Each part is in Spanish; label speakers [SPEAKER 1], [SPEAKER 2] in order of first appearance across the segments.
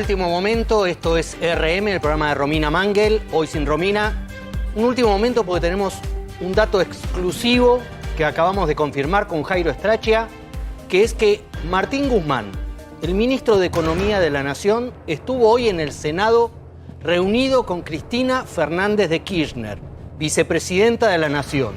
[SPEAKER 1] último momento, esto es RM, el programa de Romina Mangel, hoy sin Romina. Un último momento porque tenemos un dato exclusivo que acabamos de confirmar con Jairo Strachia, que es que Martín Guzmán, el ministro de Economía de la Nación, estuvo hoy en el Senado reunido con Cristina Fernández de Kirchner, vicepresidenta de la Nación.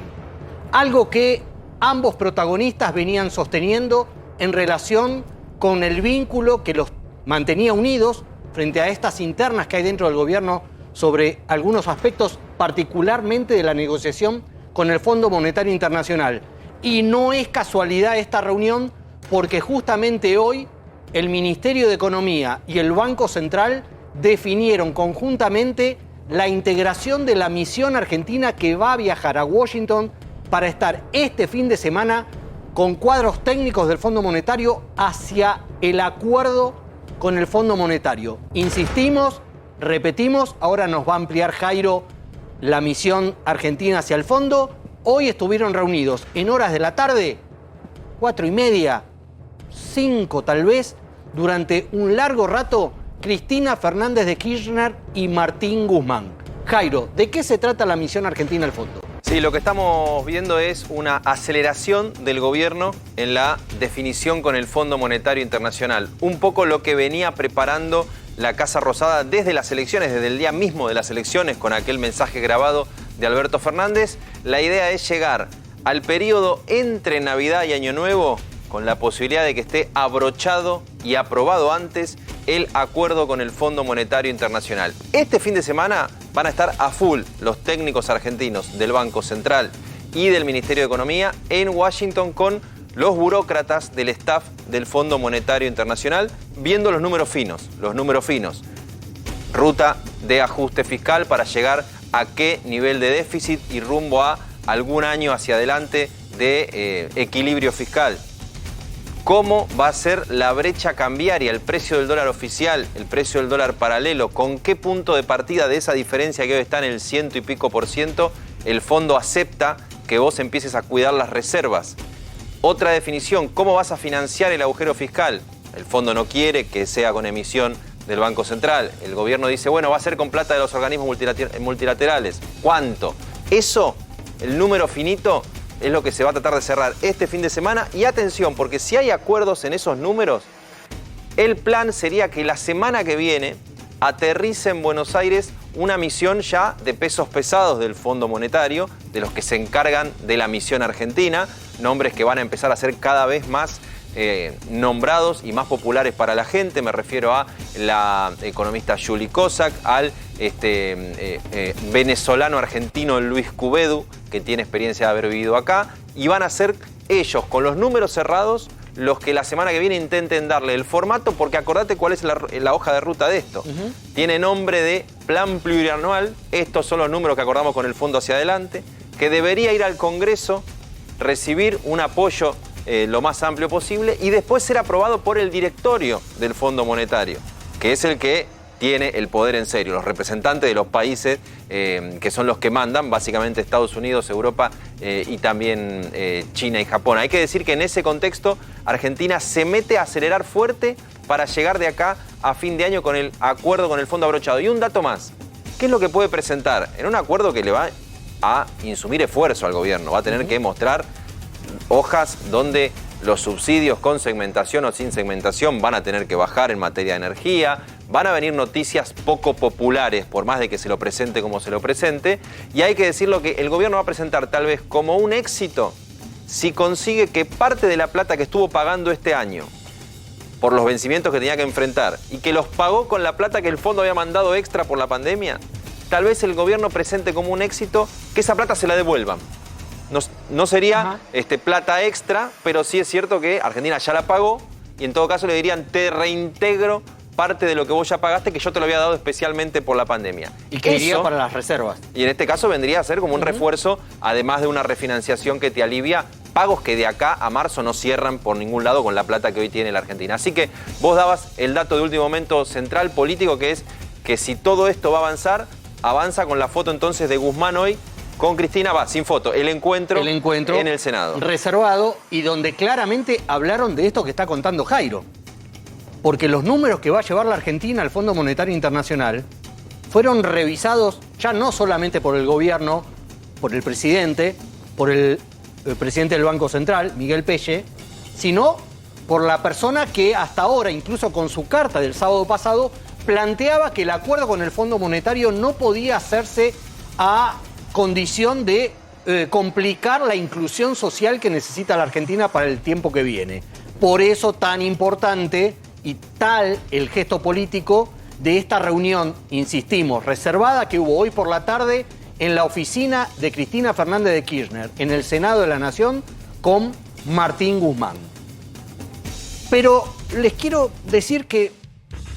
[SPEAKER 1] Algo que ambos protagonistas venían sosteniendo en relación con el vínculo que los mantenía unidos frente a estas internas que hay dentro del gobierno sobre algunos aspectos, particularmente de la negociación con el Fondo Monetario Internacional. Y no es casualidad esta reunión porque justamente hoy el Ministerio de Economía y el Banco Central definieron conjuntamente la integración de la misión argentina que va a viajar a Washington para estar este fin de semana con cuadros técnicos del Fondo Monetario hacia el acuerdo con el Fondo Monetario. Insistimos, repetimos, ahora nos va a ampliar Jairo la misión argentina hacia el fondo. Hoy estuvieron reunidos en horas de la tarde, 4:30, 5 tal vez, durante un largo rato, Cristina Fernández de Kirchner y Martín Guzmán. Jairo, ¿de qué se trata la misión argentina al fondo?
[SPEAKER 2] Sí, lo que estamos viendo es una aceleración del gobierno en la definición con el Fondo Monetario Internacional. Un poco lo que venía preparando la Casa Rosada desde las elecciones, desde el día mismo de las elecciones, con aquel mensaje grabado de Alberto Fernández. La idea es llegar al periodo entre Navidad y Año Nuevo con la posibilidad de que esté abrochado y aprobado antes el acuerdo con el Fondo Monetario Internacional. Este fin de semana van a estar a full los técnicos argentinos del Banco Central y del Ministerio de Economía en Washington con los burócratas del staff del Fondo Monetario Internacional, viendo los números finos. Ruta de ajuste fiscal para llegar a qué nivel de déficit y rumbo a algún año hacia adelante de equilibrio fiscal. ¿Cómo va a ser la brecha cambiaria, el precio del dólar oficial, el precio del dólar paralelo? ¿Con qué punto de partida de esa diferencia que hoy está en el 100 y pico % el fondo acepta que vos empieces a cuidar las reservas? Otra definición, ¿cómo vas a financiar el agujero fiscal? El fondo no quiere que sea con emisión del Banco Central. El gobierno dice, bueno, va a ser con plata de los organismos multilaterales. ¿Cuánto? Eso, el número finito, es lo que se va a tratar de cerrar este fin de semana. Y atención, porque si hay acuerdos en esos números, el plan sería que la semana que viene aterrice en Buenos Aires una misión ya de pesos pesados del Fondo Monetario, de los que se encargan de la misión argentina, nombres que van a empezar a ser cada vez más nombrados y más populares para la gente. Me refiero a la economista Juli Kozak, al venezolano argentino Luis Cubedu, que tiene experiencia de haber vivido acá, y van a ser ellos, con los números cerrados, los que la semana que viene intenten darle el formato, porque acordate cuál es la hoja de ruta de esto. Tiene nombre de plan plurianual. Estos son los números que acordamos con el fondo hacia adelante, que debería ir al Congreso, recibir un apoyo lo más amplio posible y después ser aprobado por el directorio del Fondo Monetario, que es el que tiene el poder en serio, los representantes de los países que son los que mandan, básicamente Estados Unidos, Europa y también China y Japón. Hay que decir que en ese contexto Argentina se mete a acelerar fuerte para llegar de acá a fin de año con el acuerdo con el fondo abrochado. Y un dato más, ¿qué es lo que puede presentar? En un acuerdo que le va a insumir esfuerzo al gobierno, va a tener que mostrar hojas donde los subsidios con segmentación o sin segmentación van a tener que bajar en materia de energía, van a venir noticias poco populares, por más de que se lo presente como se lo presente, y hay que decirlo que el gobierno va a presentar tal vez como un éxito si consigue que parte de la plata que estuvo pagando este año por los vencimientos que tenía que enfrentar y que los pagó con la plata que el fondo había mandado extra por la pandemia, tal vez el gobierno presente como un éxito que esa plata se la devuelvan. No sería plata extra, pero sí es cierto que Argentina ya la pagó y en todo caso le dirían, te reintegro parte de lo que vos ya pagaste, que yo te lo había dado especialmente por la pandemia.
[SPEAKER 1] Y que iría para las reservas.
[SPEAKER 2] Y en este caso vendría a ser como un refuerzo, además de una refinanciación que te alivia pagos que de acá a marzo no cierran por ningún lado con la plata que hoy tiene la Argentina. Así que vos dabas el dato de último momento central político, que es que si todo esto va a avanzar, avanza con la foto entonces de Guzmán hoy con Cristina, sin foto, el encuentro en el Senado.
[SPEAKER 1] Reservado y donde claramente hablaron de esto que está contando Jairo. porque los números que va a llevar la Argentina al Fondo Monetario Internacional fueron revisados ya no solamente por el gobierno, por el presidente, por el presidente del Banco Central, Miguel Pelle, sino por la persona que hasta ahora, incluso con su carta del sábado pasado, planteaba que el acuerdo con el Fondo Monetario no podía hacerse a condición de complicar la inclusión social que necesita la Argentina para el tiempo que viene. Por eso tan importante y tal el gesto político de esta reunión, insistimos, reservada que hubo hoy por la tarde en la oficina de Cristina Fernández de Kirchner, en el Senado de la Nación, con Martín Guzmán. Pero les quiero decir que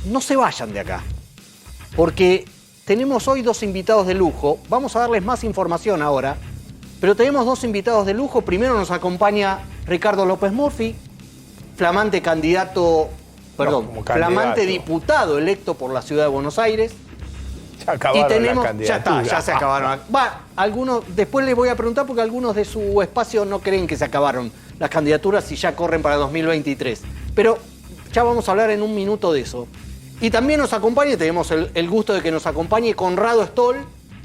[SPEAKER 1] no se vayan de acá, porque tenemos hoy dos invitados de lujo. Vamos a darles más información ahora, pero tenemos dos invitados de lujo. Primero nos acompaña Ricardo López Murphy, flamante candidato, flamante diputado electo por la Ciudad de Buenos Aires.
[SPEAKER 3] Ya acabaron
[SPEAKER 1] y tenemos,
[SPEAKER 3] las candidaturas.
[SPEAKER 1] Ya se acabaron. Algunos, después les voy a preguntar porque algunos de su espacio no creen que se acabaron las candidaturas y ya corren para 2023. Pero ya vamos a hablar en un minuto de eso. Y también nos acompaña, tenemos el gusto de que nos acompañe Conrado Stoll,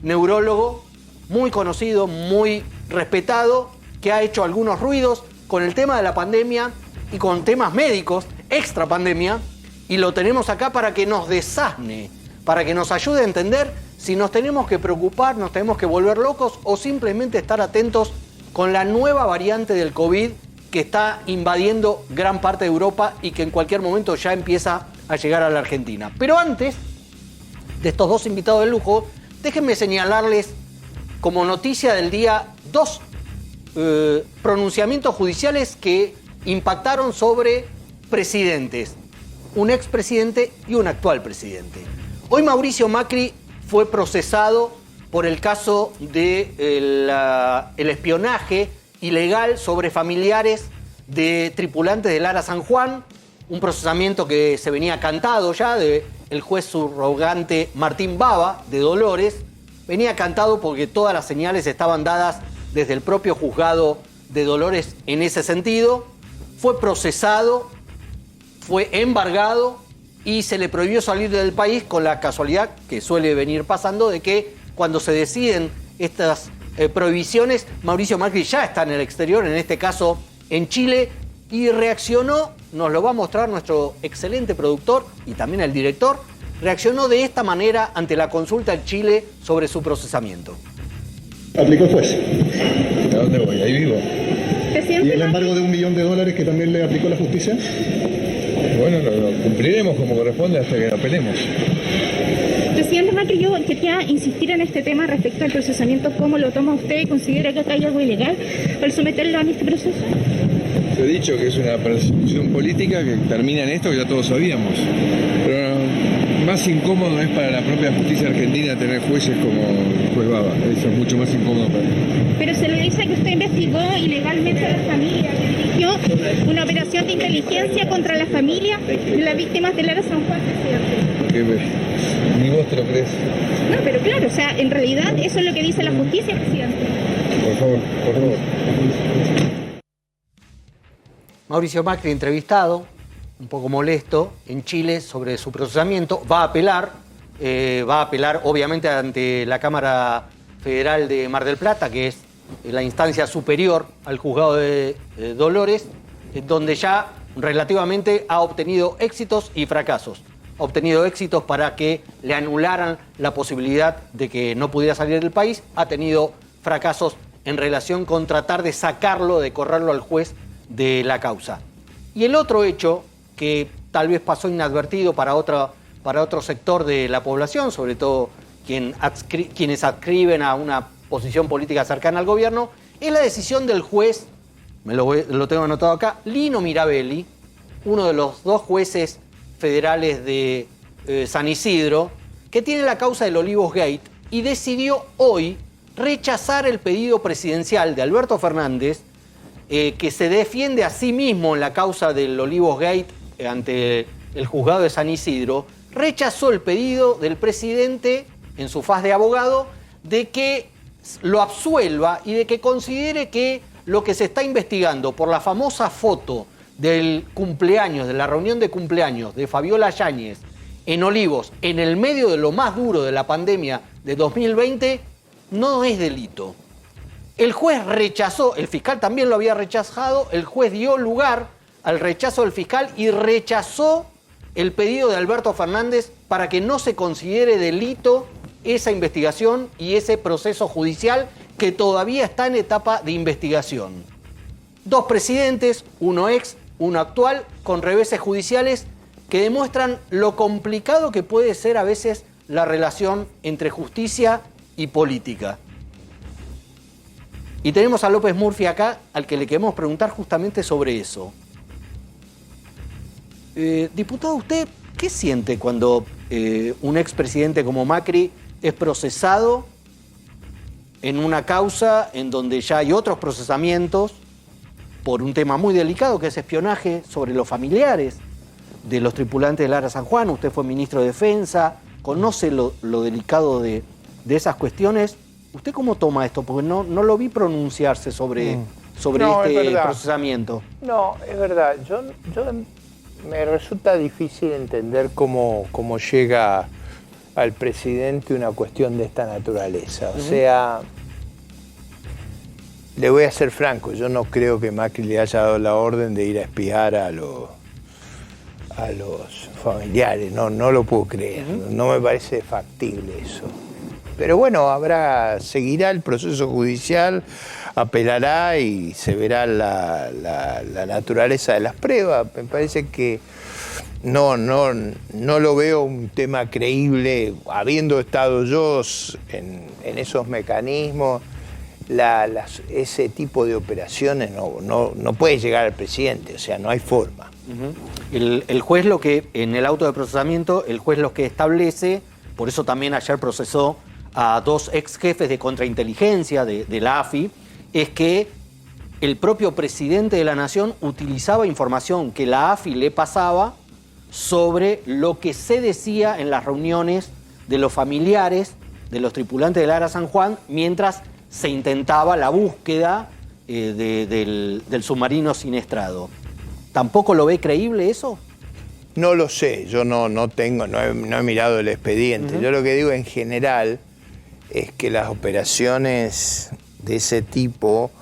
[SPEAKER 1] neurólogo, muy conocido, muy respetado, que ha hecho algunos ruidos con el tema de la pandemia y con temas médicos, extra pandemia, y lo tenemos acá para que nos desasne, para que nos ayude a entender si nos tenemos que preocupar, nos tenemos que volver locos o simplemente estar atentos con la nueva variante del COVID que está invadiendo gran parte de Europa y que en cualquier momento ya empieza a llegar a la Argentina. Pero antes de estos dos invitados de lujo, déjenme señalarles como noticia del día dos pronunciamientos judiciales que impactaron sobre presidentes, un expresidente y un actual presidente. Hoy Mauricio Macri fue procesado por el caso de el espionaje ilegal sobre familiares de tripulantes del ARA San Juan, un procesamiento que se venía cantado ya del juez subrogante Martín Baba de Dolores, venía cantado porque todas las señales estaban dadas desde el propio juzgado de Dolores en ese sentido. Fue procesado, fue embargado y se le prohibió salir del país, con la casualidad que suele venir pasando de que cuando se deciden estas prohibiciones, Mauricio Macri ya está en el exterior, en este caso en Chile, y reaccionó, nos lo va a mostrar nuestro excelente productor y también el director, reaccionó de esta manera ante la consulta en Chile sobre su procesamiento.
[SPEAKER 4] Aplicó el juez.
[SPEAKER 5] ¿A dónde voy? Ahí vivo.
[SPEAKER 4] ¿Y el embargo de $1 millón que también le aplicó la justicia?
[SPEAKER 5] Bueno, lo cumpliremos como corresponde hasta que lo apelemos.
[SPEAKER 6] Presidente Macri, yo quería insistir en este tema respecto al procesamiento. ¿Cómo lo toma usted? ¿Considera que acá hay algo ilegal al someterlo a este proceso?
[SPEAKER 5] Te he dicho que es una persecución política que termina en esto que ya todos sabíamos. Pero más incómodo es para la propia justicia argentina tener jueces como el juez Baba. Eso es mucho más incómodo para él.
[SPEAKER 6] Pero se le dice que usted investigó ilegalmente a la familia, que dirigió una operación de inteligencia contra la familia de las víctimas del ARA San Juan, presidente.
[SPEAKER 5] Porque ni vos te lo crees.
[SPEAKER 6] No, pero claro, o sea, en realidad eso es lo que dice la justicia, presidente.
[SPEAKER 5] Por favor, por favor.
[SPEAKER 1] Mauricio Macri entrevistado, un poco molesto, en Chile sobre su procesamiento, va a apelar obviamente ante la Cámara Federal de Mar del Plata, que es la instancia superior al juzgado de Dolores, donde ya relativamente ha obtenido éxitos y fracasos. Ha obtenido éxitos para que le anularan la posibilidad de que no pudiera salir del país, ha tenido fracasos en relación con tratar de sacarlo, de correrlo al juez de la causa. Y el otro hecho que tal vez pasó inadvertido para otro sector de la población, sobre todo quienes adscriben a una posición política cercana al gobierno, es la decisión del juez, lo tengo anotado acá, Lino Mirabelli, uno de los dos jueces federales de San Isidro, que tiene la causa del Olivos Gate y decidió hoy rechazar el pedido presidencial de Alberto Fernández, que se defiende a sí mismo en la causa del Olivos Gate ante el juzgado de San Isidro, rechazó el pedido del presidente en su faz de abogado de que lo absuelva y de que considere que lo que se está investigando por la famosa foto del cumpleaños, de la reunión de cumpleaños de Fabiola Yáñez en Olivos, en el medio de lo más duro de la pandemia de 2020, no es delito. El juez rechazó, el fiscal también lo había rechazado, el juez dio lugar al rechazo del fiscal y rechazó el pedido de Alberto Fernández para que no se considere delito esa investigación y ese proceso judicial que todavía está en etapa de investigación. 2 presidentes, uno ex, uno actual, con reveses judiciales que demuestran lo complicado que puede ser a veces la relación entre justicia y política. Y tenemos a López Murphy acá, al que le queremos preguntar justamente sobre eso. Diputado, ¿usted qué siente cuando un expresidente como Macri es procesado en una causa en donde ya hay otros procesamientos por un tema muy delicado que es espionaje sobre los familiares de los tripulantes del ARA San Juan? Usted fue ministro de Defensa, conoce lo delicado de esas cuestiones. ¿Usted cómo toma esto? Porque no lo vi pronunciarse sobre este procesamiento.
[SPEAKER 3] No, es verdad. Yo me resulta difícil entender cómo llega al presidente una cuestión de esta naturaleza. O sea, le voy a ser franco, yo no creo que Macri le haya dado la orden de ir a espiar a los familiares, no lo puedo creer, no me parece factible eso. Pero bueno, seguirá el proceso judicial, apelará y se verá la naturaleza de las pruebas. Me parece que no lo veo un tema creíble, habiendo estado yo en esos mecanismos. Ese tipo de operaciones no puede llegar al presidente, o sea, no hay forma.
[SPEAKER 1] El juez en el auto de procesamiento, el juez lo que establece, por eso también ayer procesó a 2 ex jefes de contrainteligencia de la AFI, es que el propio presidente de la Nación utilizaba información que la AFI le pasaba sobre lo que se decía en las reuniones de los familiares de los tripulantes del ARA San Juan mientras se intentaba la búsqueda del submarino siniestrado. ¿Tampoco lo ve creíble eso?
[SPEAKER 3] No lo sé, yo no he mirado el expediente. Yo lo que digo en general es que las operaciones de ese tipo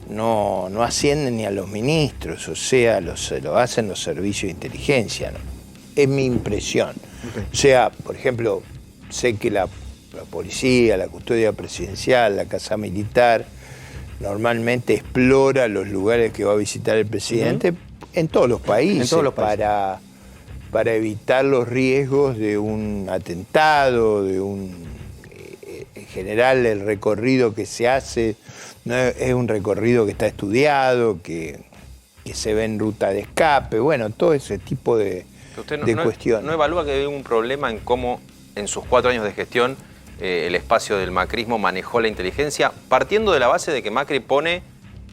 [SPEAKER 3] no ascienden ni a los ministros, o sea, lo hacen los servicios de inteligencia, ¿no? Es mi impresión. Okay. O sea, por ejemplo, sé que la policía, la custodia presidencial, la casa militar, normalmente explora los lugares que va a visitar el presidente en todos los países, para evitar los riesgos de un atentado, en general el recorrido que se hace no es un recorrido que está estudiado, que se ve en ruta de escape, bueno, todo ese tipo de cuestiones.
[SPEAKER 2] ¿No evalúa que hay un problema en cómo en sus 4 años de gestión el espacio del macrismo manejó la inteligencia, partiendo de la base de que Macri pone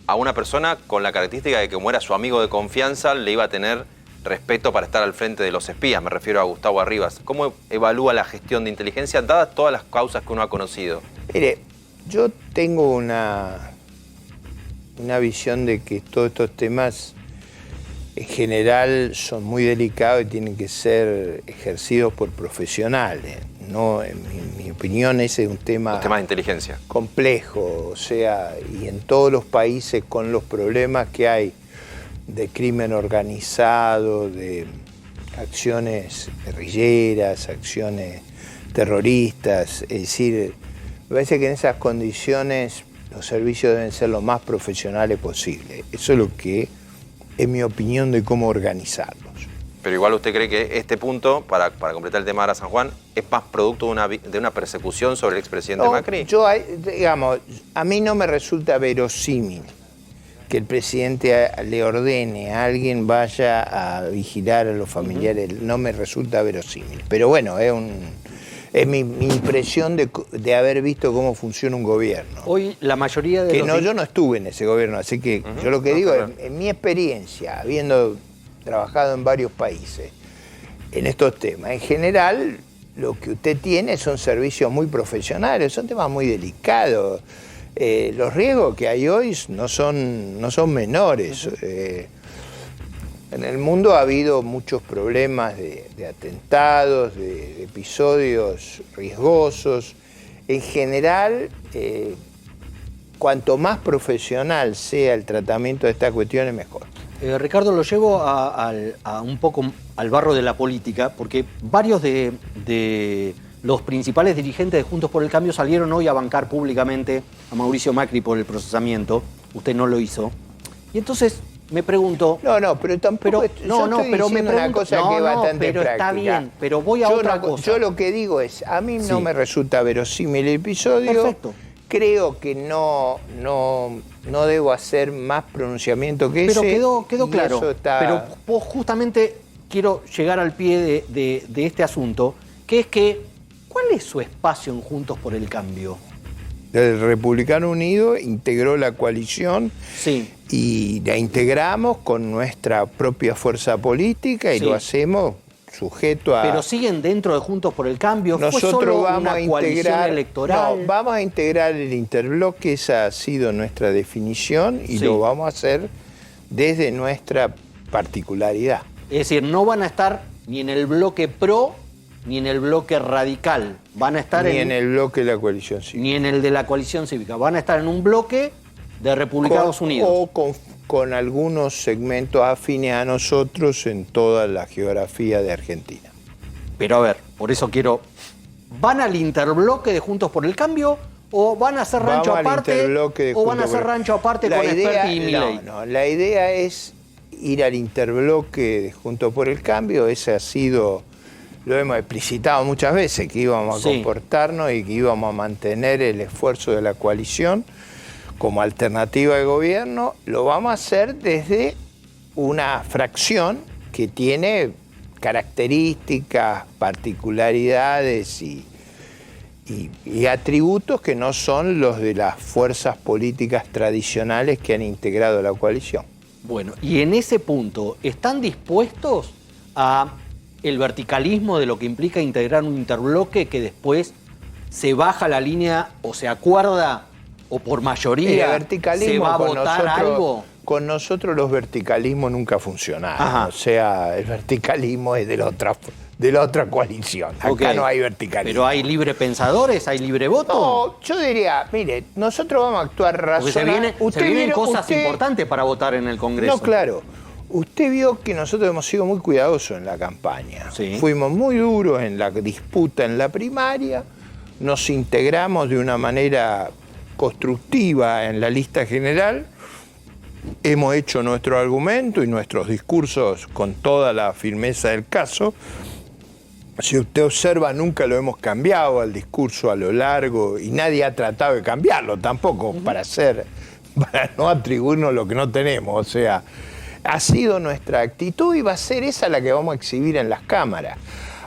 [SPEAKER 2] a una persona con la característica de que como era su amigo de confianza, le iba a tener respeto para estar al frente de los espías? Me refiero a Gustavo Arribas. ¿Cómo evalúa la gestión de inteligencia, dadas todas las causas que uno ha conocido?
[SPEAKER 3] Mire, yo tengo una visión de que todos estos temas en general son muy delicados y tienen que ser ejercidos por profesionales. No, en mi opinión, ese es un tema
[SPEAKER 2] de inteligencia
[SPEAKER 3] complejo, o sea, y en todos los países con los problemas que hay de crimen organizado, de acciones guerrilleras, acciones terroristas, es decir, me parece que en esas condiciones los servicios deben ser lo más profesionales posible. Eso es lo que es mi opinión de cómo organizarlos.
[SPEAKER 2] Pero igual usted cree que este punto, para completar el tema de ARA San Juan, es más producto de una persecución sobre el expresidente Macri.
[SPEAKER 3] A mí no me resulta verosímil que el presidente le ordene a alguien vaya a vigilar a los familiares, no me resulta verosímil. Pero bueno, es mi impresión de haber visto cómo funciona un gobierno.
[SPEAKER 1] Hoy la mayoría de
[SPEAKER 3] yo no estuve en ese gobierno, así que yo lo que digo, en mi experiencia, habiendo trabajado en varios países en estos temas, en general lo que usted tiene son servicios muy profesionales, son temas muy delicados. Los riesgos que hay hoy no son menores. En el mundo ha habido muchos problemas de atentados, de episodios riesgosos. En general, cuanto más profesional sea el tratamiento de estas cuestiones, mejor.
[SPEAKER 1] Ricardo, lo llevo a un poco al barro de la política, porque varios de los principales dirigentes de Juntos por el Cambio salieron hoy a bancar públicamente a Mauricio Macri por el procesamiento. Usted no lo hizo. Y entonces me pregunto...
[SPEAKER 3] No, pero tampoco... una cosa que es bastante
[SPEAKER 1] pero
[SPEAKER 3] práctica.
[SPEAKER 1] está bien, pero voy a otra cosa.
[SPEAKER 3] Yo lo que digo es, a mí no me resulta verosímil el episodio.
[SPEAKER 1] Perfecto.
[SPEAKER 3] Creo que no debo hacer más pronunciamiento que ese.
[SPEAKER 1] Pero quedó claro.
[SPEAKER 3] Eso está...
[SPEAKER 1] Pero justamente quiero llegar al pie de este asunto, que es que, ¿cuál es su espacio en Juntos por el Cambio?
[SPEAKER 3] El Republicano Unido integró la coalición.
[SPEAKER 1] Sí.
[SPEAKER 3] Y la integramos con nuestra propia fuerza política y lo hacemos sujeto a...
[SPEAKER 1] Pero siguen dentro de Juntos por el Cambio.
[SPEAKER 3] Nosotros
[SPEAKER 1] ¿Fue solo
[SPEAKER 3] vamos
[SPEAKER 1] una
[SPEAKER 3] a
[SPEAKER 1] coalición
[SPEAKER 3] integrar,
[SPEAKER 1] electoral?
[SPEAKER 3] No, vamos a integrar el interbloque, esa ha sido nuestra definición y lo vamos a hacer desde nuestra particularidad.
[SPEAKER 1] Es decir, no van a estar ni en el bloque PRO ni en el bloque radical. Van a estar
[SPEAKER 3] ni en el bloque de la coalición cívica.
[SPEAKER 1] Ni en el de la coalición cívica. Van a estar en un bloque de Republicanos Unidos.
[SPEAKER 3] O con algunos segmentos afines a nosotros en toda la geografía de Argentina.
[SPEAKER 1] Pero a ver, por eso quiero... ¿Van al interbloque de Juntos por el Cambio o van a hacer rancho aparte? ¿O van a hacer rancho aparte con Experti y Milei?
[SPEAKER 3] No, la idea es ir al interbloque de Juntos por el Cambio. Ese ha sido... Lo hemos explicitado muchas veces, que íbamos a comportarnos y que íbamos a mantener el esfuerzo de la coalición como alternativa de gobierno. Lo vamos a hacer desde una fracción que tiene características, particularidades y atributos que no son los de las fuerzas políticas tradicionales que han integrado la coalición.
[SPEAKER 1] Bueno, y en ese punto, ¿están dispuestos a el verticalismo de lo que implica integrar un interbloque que después se baja la línea o se acuerda o por mayoría se va a votar algo?
[SPEAKER 3] Con nosotros los verticalismos nunca funcionaron. O sea, el verticalismo es de la otra coalición. Acá no hay verticalismo.
[SPEAKER 1] ¿Pero hay libre pensadores? ¿Hay libre voto?
[SPEAKER 3] No, yo diría, mire, nosotros vamos a actuar razonablemente.
[SPEAKER 1] Se vienen cosas importantes para votar en el Congreso.
[SPEAKER 3] No, claro. Usted vio que nosotros hemos sido muy cuidadosos en la campaña.
[SPEAKER 1] Sí.
[SPEAKER 3] Fuimos muy duros en la disputa en la primaria, nos integramos de una manera constructiva en la lista general, hemos hecho nuestro argumento y nuestros discursos con toda la firmeza del caso. Si usted observa, nunca lo hemos cambiado al discurso a lo largo y nadie ha tratado de cambiarlo tampoco para no atribuirnos lo que no tenemos. O sea, ha sido nuestra actitud y va a ser esa la que vamos a exhibir en las cámaras.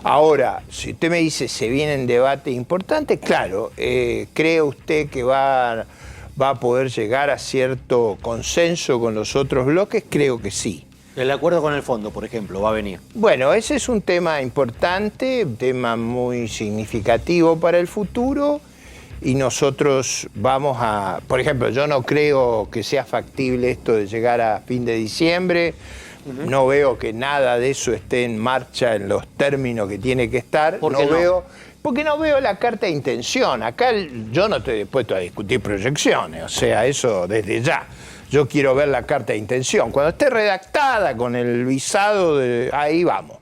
[SPEAKER 3] Ahora, si usted me dice se vienen debates importantes, claro, ¿cree usted que va a poder llegar a cierto consenso con los otros bloques? Creo que sí.
[SPEAKER 1] El acuerdo con el fondo, por ejemplo, va a venir.
[SPEAKER 3] Bueno, ese es un tema importante, un tema muy significativo para el futuro. Y nosotros vamos a... Por ejemplo, yo no creo que sea factible esto de llegar a fin de diciembre. No veo que nada de eso esté en marcha en los términos que tiene que estar.
[SPEAKER 1] ¿Por qué no?
[SPEAKER 3] Porque no veo la carta de intención. Acá yo no estoy dispuesto a discutir proyecciones. O sea, eso desde ya. Yo quiero ver la carta de intención. Cuando esté redactada con el visado, ahí vamos.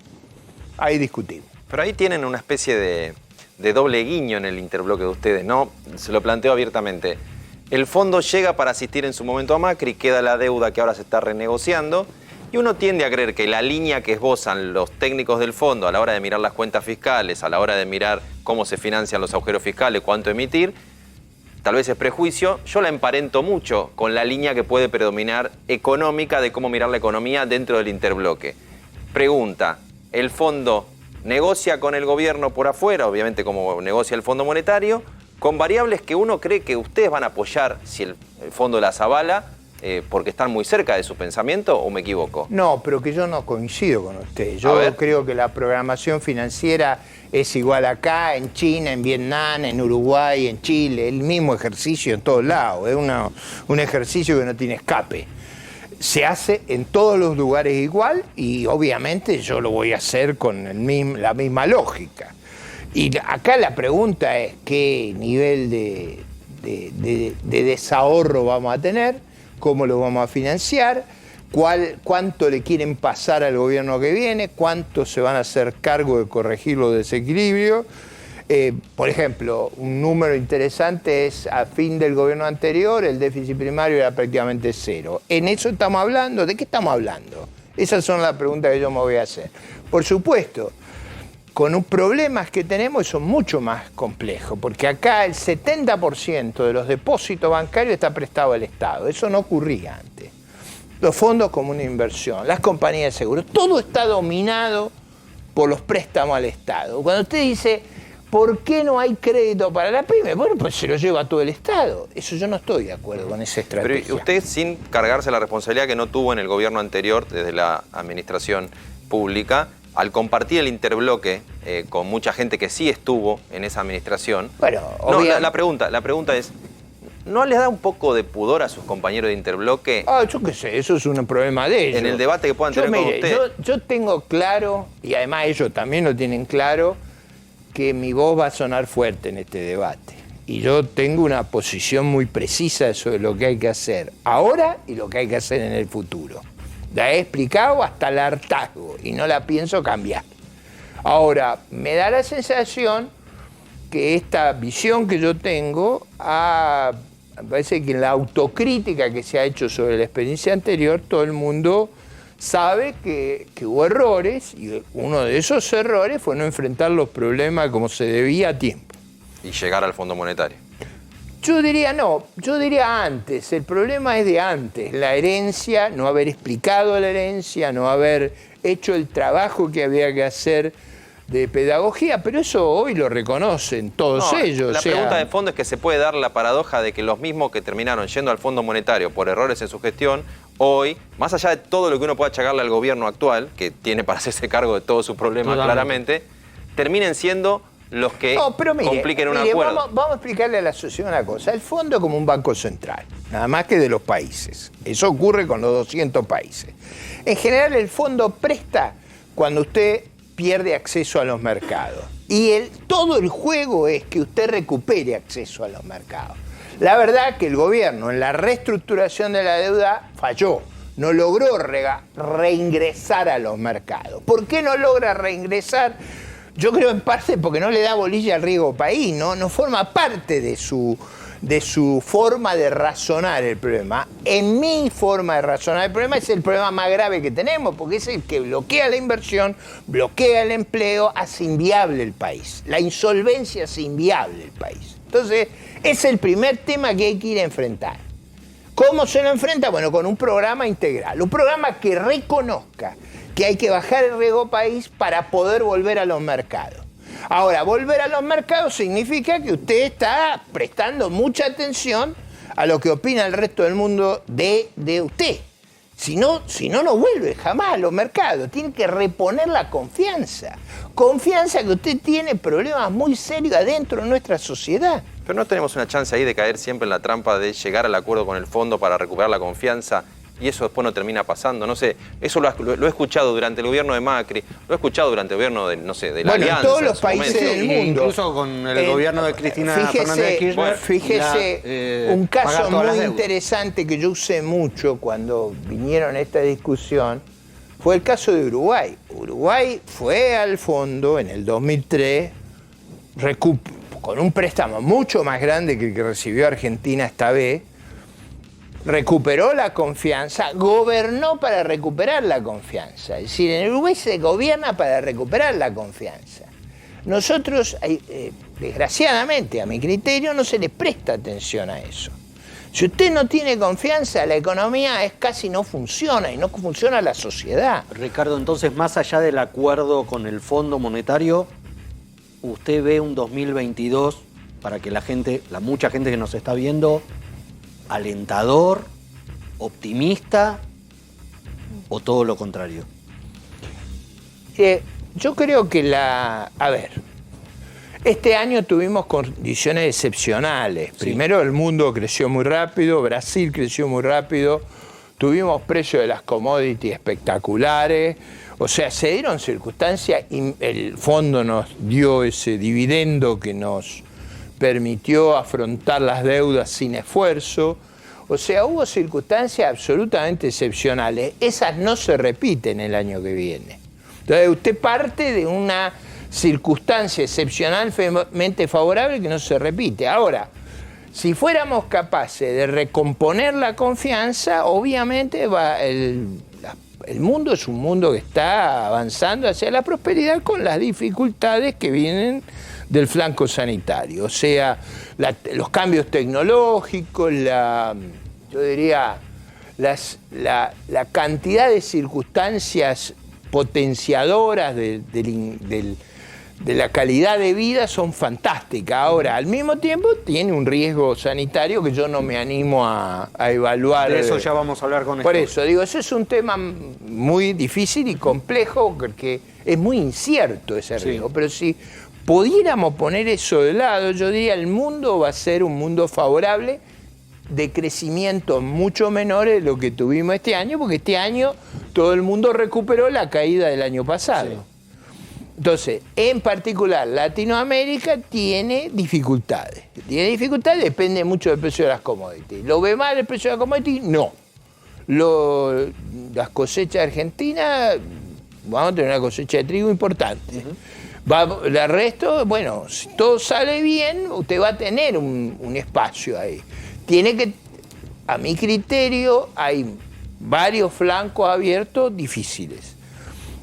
[SPEAKER 3] Ahí discutimos.
[SPEAKER 2] Pero ahí tienen una especie de doble guiño en el interbloque de ustedes, ¿no? Se lo planteo abiertamente. El fondo llega para asistir en su momento a Macri, queda la deuda que ahora se está renegociando, y uno tiende a creer que la línea que esbozan los técnicos del fondo a la hora de mirar las cuentas fiscales, a la hora de mirar cómo se financian los agujeros fiscales, cuánto emitir, tal vez es prejuicio, yo la emparento mucho con la línea que puede predominar económica de cómo mirar la economía dentro del interbloque. Pregunta, ¿el fondo negocia con el gobierno por afuera, obviamente como negocia el Fondo Monetario, con variables que uno cree que ustedes van a apoyar si el fondo las avala, porque están muy cerca de su pensamiento, o me equivoco?
[SPEAKER 3] No, pero que yo no coincido con usted. Yo creo que la programación financiera es igual acá, en China, en Vietnam, en Uruguay, en Chile, el mismo ejercicio en todos lados. Es un ejercicio que no tiene escape. se hace en todos los lugares igual y obviamente yo lo voy a hacer con la misma lógica. Y acá la pregunta es qué nivel de desahorro vamos a tener, cómo lo vamos a financiar, cuánto le quieren pasar al gobierno que viene, cuánto se van a hacer cargo de corregir los desequilibrios. Por ejemplo, un número interesante es a fin del gobierno anterior el déficit primario era prácticamente cero. ¿En eso estamos hablando? ¿De qué estamos hablando? Esas son las preguntas que yo me voy a hacer. Por supuesto, con los problemas que tenemos son mucho más complejos, porque acá el 70% de los depósitos bancarios está prestado al Estado. Eso no ocurría antes. Los fondos como una inversión, las compañías de seguros, todo está dominado por los préstamos al Estado. Cuando usted dice, ¿por qué no hay crédito para la pyme? Bueno, pues se lo lleva todo el Estado. Eso yo no estoy de acuerdo con esa estrategia.
[SPEAKER 2] Pero usted, sin cargarse la responsabilidad que no tuvo en el gobierno anterior, desde la administración pública, al compartir el interbloque con mucha gente que sí estuvo en esa administración.
[SPEAKER 3] Bueno,
[SPEAKER 2] no, la pregunta es, ¿no les da un poco de pudor a sus compañeros de interbloque?
[SPEAKER 3] Yo qué sé, eso es un problema de ellos.
[SPEAKER 2] En el debate que puedan tener con usted.
[SPEAKER 3] Yo tengo claro, y además ellos también lo tienen claro, que mi voz va a sonar fuerte en este debate. Y yo tengo una posición muy precisa sobre lo que hay que hacer ahora y lo que hay que hacer en el futuro. La he explicado hasta el hartazgo y no la pienso cambiar. Ahora, me da la sensación que esta visión que yo tengo, me parece que en la autocrítica que se ha hecho sobre la experiencia anterior, todo el mundo sabe que hubo errores y uno de esos errores fue no enfrentar los problemas como se debía a tiempo.
[SPEAKER 2] Y llegar al Fondo Monetario.
[SPEAKER 3] Yo diría antes, el problema es de antes, la herencia, no haber explicado la herencia, no haber hecho el trabajo que había que hacer de pedagogía, pero eso hoy lo reconocen todos ellos.
[SPEAKER 2] La pregunta de fondo es que se puede dar la paradoja de que los mismos que terminaron yendo al Fondo Monetario por errores en su gestión, hoy, más allá de todo lo que uno pueda achacarle al gobierno actual, que tiene para hacerse cargo de todos sus problemas claramente, terminen siendo los que compliquen un acuerdo.
[SPEAKER 3] Vamos a explicarle a la sociedad una cosa. El fondo es como un banco central, nada más que de los países. Eso ocurre con los 200 países. En general, el fondo presta cuando usted pierde acceso a los mercados. Y todo el juego es que usted recupere acceso a los mercados. La verdad que el gobierno en la reestructuración de la deuda falló. No logró reingresar a los mercados. ¿Por qué no logra reingresar? Yo creo en parte porque no le da bolilla al riesgo país, no forma parte de su forma de razonar el problema. En mi forma de razonar el problema es el problema más grave que tenemos, porque es el que bloquea la inversión, bloquea el empleo, hace inviable el país. La insolvencia hace inviable el país. Entonces, es el primer tema que hay que ir a enfrentar. ¿Cómo se lo enfrenta? Bueno, con un programa integral, un programa que reconozca que hay que bajar el riesgo país para poder volver a los mercados. Ahora, volver a los mercados significa que usted está prestando mucha atención a lo que opina el resto del mundo de usted. Si no, no vuelve jamás a los mercados. Tiene que reponer la confianza. Confianza que usted tiene problemas muy serios adentro de nuestra sociedad.
[SPEAKER 2] Pero no tenemos una chance ahí de caer siempre en la trampa de llegar al acuerdo con el fondo para recuperar la confianza y eso después no termina pasando. No sé, eso lo he escuchado durante el gobierno de Macri, lo he escuchado durante el gobierno de, no sé, de la Alianza.
[SPEAKER 3] En todos los países del mundo.
[SPEAKER 1] Incluso con el gobierno de Cristina Fernández de Kirchner.
[SPEAKER 3] Fíjese, un caso muy interesante que yo usé mucho cuando vinieron a esta discusión fue el caso de Uruguay. Uruguay fue al fondo en el 2003 con un préstamo mucho más grande que el que recibió Argentina esta vez. Recuperó la confianza, gobernó para recuperar la confianza. Es decir, en Uruguay se gobierna para recuperar la confianza. Nosotros, desgraciadamente, a mi criterio, no se le presta atención a eso. Si usted no tiene confianza, la economía casi no funciona y no funciona la sociedad.
[SPEAKER 1] Ricardo, entonces, más allá del acuerdo con el Fondo Monetario, ¿usted ve un 2022 para que la mucha gente que nos está viendo, alentador, optimista o todo lo contrario?
[SPEAKER 3] Yo creo que este año tuvimos condiciones excepcionales. Sí. Primero, el mundo creció muy rápido, Brasil creció muy rápido, tuvimos precios de las commodities espectaculares, o sea, se dieron circunstancias y el fondo nos dio ese dividendo que nos permitió afrontar las deudas sin esfuerzo. O sea, hubo circunstancias absolutamente excepcionales. Esas no se repiten el año que viene. Entonces, usted parte de una circunstancia excepcionalmente favorable que no se repite. Ahora, si fuéramos capaces de recomponer la confianza, obviamente el mundo es un mundo que está avanzando hacia la prosperidad con las dificultades que vienen del flanco sanitario. O sea, los cambios tecnológicos, yo diría, la cantidad de circunstancias potenciadoras de la calidad de vida son fantásticas. Ahora, al mismo tiempo, tiene un riesgo sanitario que yo no me animo a evaluar.
[SPEAKER 1] De eso ya vamos a hablar con
[SPEAKER 3] Por eso, digo, eso es un tema muy difícil y complejo porque es muy incierto ese riesgo. Sí. Pero si pudiéramos poner eso de lado, yo diría, el mundo va a ser un mundo favorable de crecimiento mucho menores de lo que tuvimos este año, porque este año todo el mundo recuperó la caída del año pasado. Sí. Entonces, en particular, Latinoamérica tiene dificultades. Tiene dificultades, depende mucho del precio de las commodities. ¿Lo ve mal el precio de las commodities? No. Las cosechas argentinas, vamos a tener una cosecha de trigo importante. El resto, bueno, si todo sale bien, usted va a tener un espacio ahí. Tiene que, a mi criterio, hay varios flancos abiertos difíciles.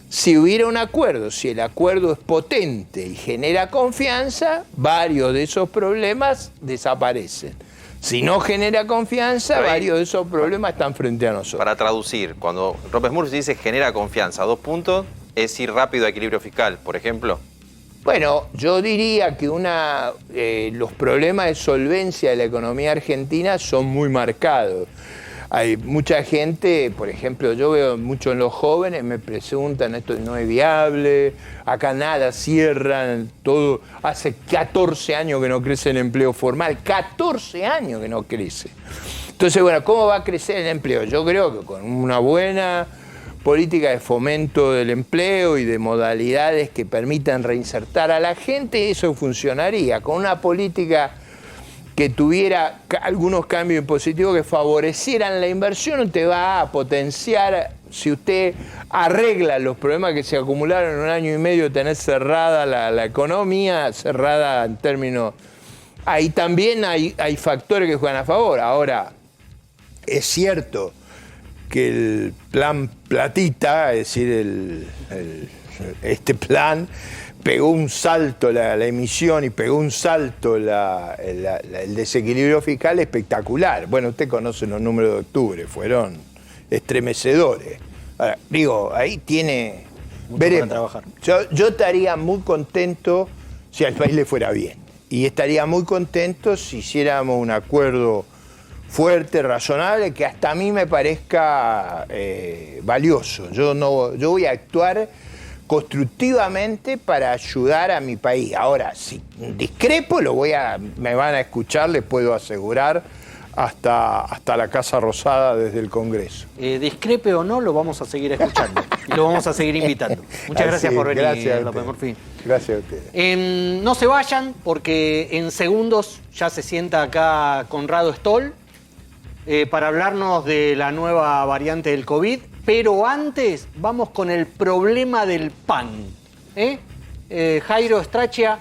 [SPEAKER 3] Si hubiera un acuerdo, si el acuerdo es potente y genera confianza, varios de esos problemas desaparecen. Si no genera confianza, varios de esos problemas están frente a nosotros.
[SPEAKER 2] Para traducir, cuando López Murphy dice genera confianza, 2 puntos, es ir rápido a equilibrio fiscal, por ejemplo.
[SPEAKER 3] Bueno, yo diría que los problemas de solvencia de la economía argentina son muy marcados. Hay mucha gente, por ejemplo, yo veo mucho en los jóvenes, me preguntan, esto no es viable, acá nada, cierran, todo. Hace 14 años que no crece el empleo formal, 14 años que no crece. Entonces, bueno, ¿cómo va a crecer el empleo? Yo creo que con una buena política de fomento del empleo y de modalidades que permitan reinsertar a la gente, eso funcionaría. Con una política que tuviera algunos cambios impositivos que favorecieran la inversión, usted va a potenciar, si usted arregla los problemas que se acumularon en un año y medio, tener cerrada la economía, cerrada en términos... Ahí también hay factores que juegan a favor. Ahora, es cierto que el plan Platita, es decir, este plan, pegó un salto la emisión y pegó un salto el desequilibrio fiscal espectacular. Bueno, usted conoce los números de octubre, fueron estremecedores. Ahora, digo, ahí tiene... Veremos. Trabajar. Yo estaría muy contento si al país le fuera bien. Y estaría muy contento si hiciéramos un acuerdo fuerte, razonable, que hasta a mí me parezca valioso. Yo voy a actuar constructivamente para ayudar a mi país. Ahora, si discrepo, me van a escuchar, les puedo asegurar, hasta la Casa Rosada desde el Congreso.
[SPEAKER 1] Discrepe o no, lo vamos a seguir escuchando y lo vamos a seguir invitando. Muchas gracias por venir, López Murphy.
[SPEAKER 3] Gracias a ustedes.
[SPEAKER 1] No se vayan, porque en segundos ya se sienta acá Conrado Stoll para hablarnos de la nueva variante del COVID, pero antes vamos con el problema del pan. Jairo Stracchia,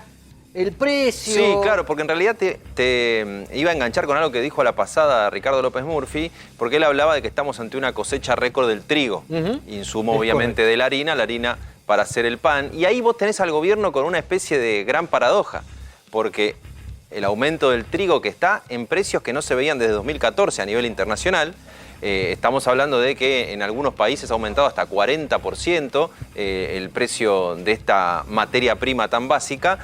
[SPEAKER 1] el precio...
[SPEAKER 2] Sí, claro, porque en realidad te iba a enganchar con algo que dijo a la pasada Ricardo López Murphy, porque él hablaba de que estamos ante una cosecha récord del trigo, insumo obviamente de la harina para hacer el pan, y ahí vos tenés al gobierno con una especie de gran paradoja, porque el aumento del trigo que está en precios que no se veían desde 2014 a nivel internacional. Estamos hablando de que en algunos países ha aumentado hasta 40% el precio de esta materia prima tan básica.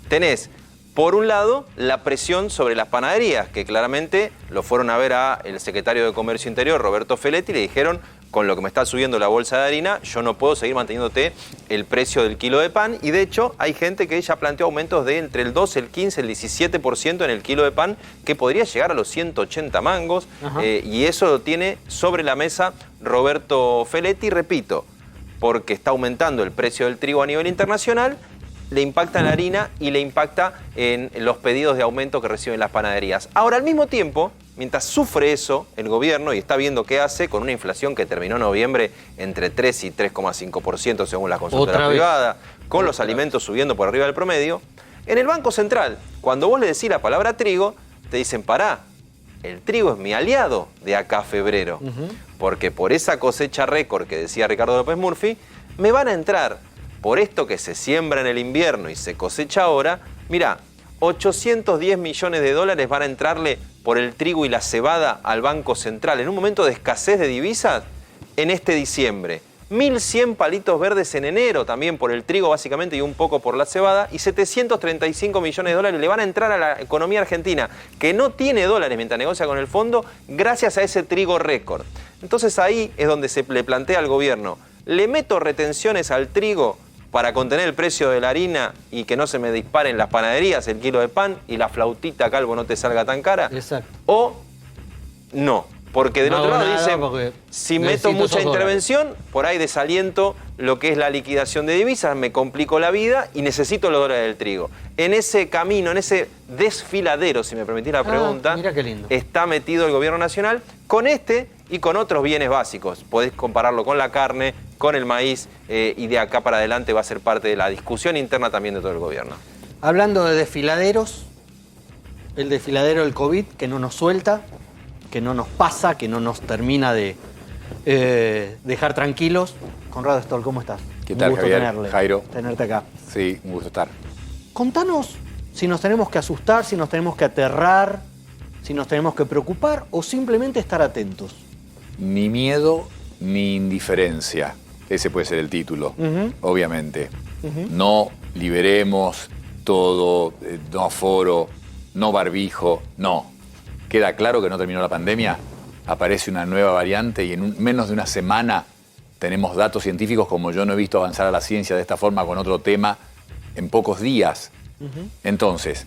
[SPEAKER 2] Tenés, por un lado, la presión sobre las panaderías, que claramente lo fueron a ver al secretario de Comercio Interior, Roberto Feletti, y le dijeron, con lo que me está subiendo la bolsa de harina, yo no puedo seguir manteniéndote el precio del kilo de pan. Y de hecho, hay gente que ya planteó aumentos de entre el 12, el 15, el 17% en el kilo de pan, que podría llegar a los 180 mangos. Y eso lo tiene sobre la mesa Roberto Feletti, repito, porque está aumentando el precio del trigo a nivel internacional, le impacta en la harina y le impacta en los pedidos de aumento que reciben las panaderías. Ahora, al mismo tiempo, mientras sufre eso el gobierno y está viendo qué hace con una inflación que terminó en noviembre entre 3 y 3,5% según la consultora privada, con los alimentos subiendo por arriba del promedio, en el Banco Central, cuando vos le decís la palabra trigo, te dicen, pará, el trigo es mi aliado de acá a febrero, porque por esa cosecha récord que decía Ricardo López Murphy, me van a entrar, por esto que se siembra en el invierno y se cosecha ahora, mirá, 810 millones de dólares van a entrarle por el trigo y la cebada al Banco Central en un momento de escasez de divisas en este diciembre. 1.100 palitos verdes en enero también por el trigo básicamente y un poco por la cebada, y 735 millones de dólares le van a entrar a la economía argentina, que no tiene dólares mientras negocia con el fondo, gracias a ese trigo récord. Entonces ahí es donde se le plantea al gobierno, ¿le meto retenciones al trigo para contener el precio de la harina y que no se me disparen las panaderías el kilo de pan y la flautita calvo no te salga tan cara?
[SPEAKER 1] Exacto.
[SPEAKER 2] O no, porque del otro lado dicen, si meto mucha intervención, por ahí desaliento lo que es la liquidación de divisas, me complico la vida y necesito los dólares del trigo. En ese camino, en ese desfiladero, si me permitís la pregunta,
[SPEAKER 1] mira qué lindo,
[SPEAKER 2] está metido el gobierno nacional con este y con otros bienes básicos. Podés compararlo con la carne, con el maíz, y de acá para adelante va a ser parte de la discusión interna también de todo el gobierno.
[SPEAKER 1] Hablando de desfiladeros, el desfiladero del COVID que no nos suelta, que no nos pasa, que no nos termina de dejar tranquilos. Conrado Stoll, ¿cómo estás?
[SPEAKER 7] ¿Qué tal, Javier? Jairo.
[SPEAKER 1] Tenerte acá.
[SPEAKER 7] Sí, un gusto estar.
[SPEAKER 1] Contanos si nos tenemos que asustar, si nos tenemos que aterrar, si nos tenemos que preocupar o simplemente estar atentos.
[SPEAKER 7] Ni miedo ni indiferencia. Ese puede ser el título, obviamente. No liberemos todo, no aforo, no barbijo, no. Queda claro que no terminó la pandemia, aparece una nueva variante y en menos de una semana tenemos datos científicos como yo no he visto avanzar a la ciencia de esta forma con otro tema en pocos días. Entonces,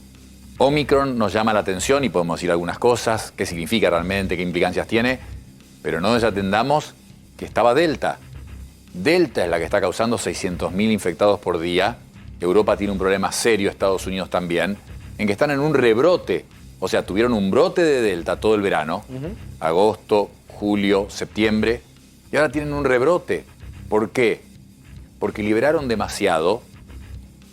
[SPEAKER 7] Omicron nos llama la atención y podemos decir algunas cosas, qué significa realmente, qué implicancias tiene, pero no desatendamos que estaba Delta. Delta es la que está causando 600.000 infectados por día. Europa tiene un problema serio, Estados Unidos también, en que están en un rebrote. O sea, tuvieron un brote de Delta todo el verano, agosto, julio, septiembre, y ahora tienen un rebrote. ¿Por qué? Porque liberaron demasiado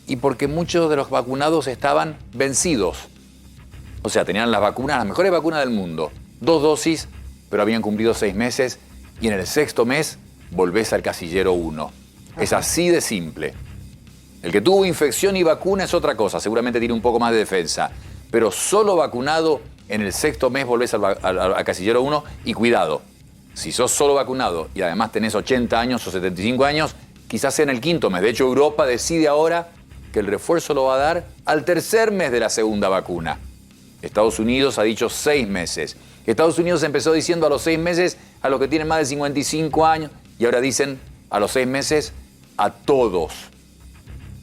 [SPEAKER 7] y porque muchos de los vacunados estaban vencidos. O sea, tenían las vacunas, las mejores vacunas del mundo, 2 dosis, pero habían cumplido 6 meses y en el 6º mes volvés al casillero 1. Es así de simple. El que tuvo infección y vacuna es otra cosa, seguramente tiene un poco más de defensa, pero solo vacunado en el 6º mes volvés al casillero 1 y cuidado, si sos solo vacunado y además tenés 80 años o 75 años, quizás sea en el 5º mes. De hecho, Europa decide ahora que el refuerzo lo va a dar al 3er mes de la segunda vacuna. Estados Unidos ha dicho 6 meses. Estados Unidos empezó diciendo a los 6 meses a los que tienen más de 55 años y ahora dicen a los 6 meses a todos.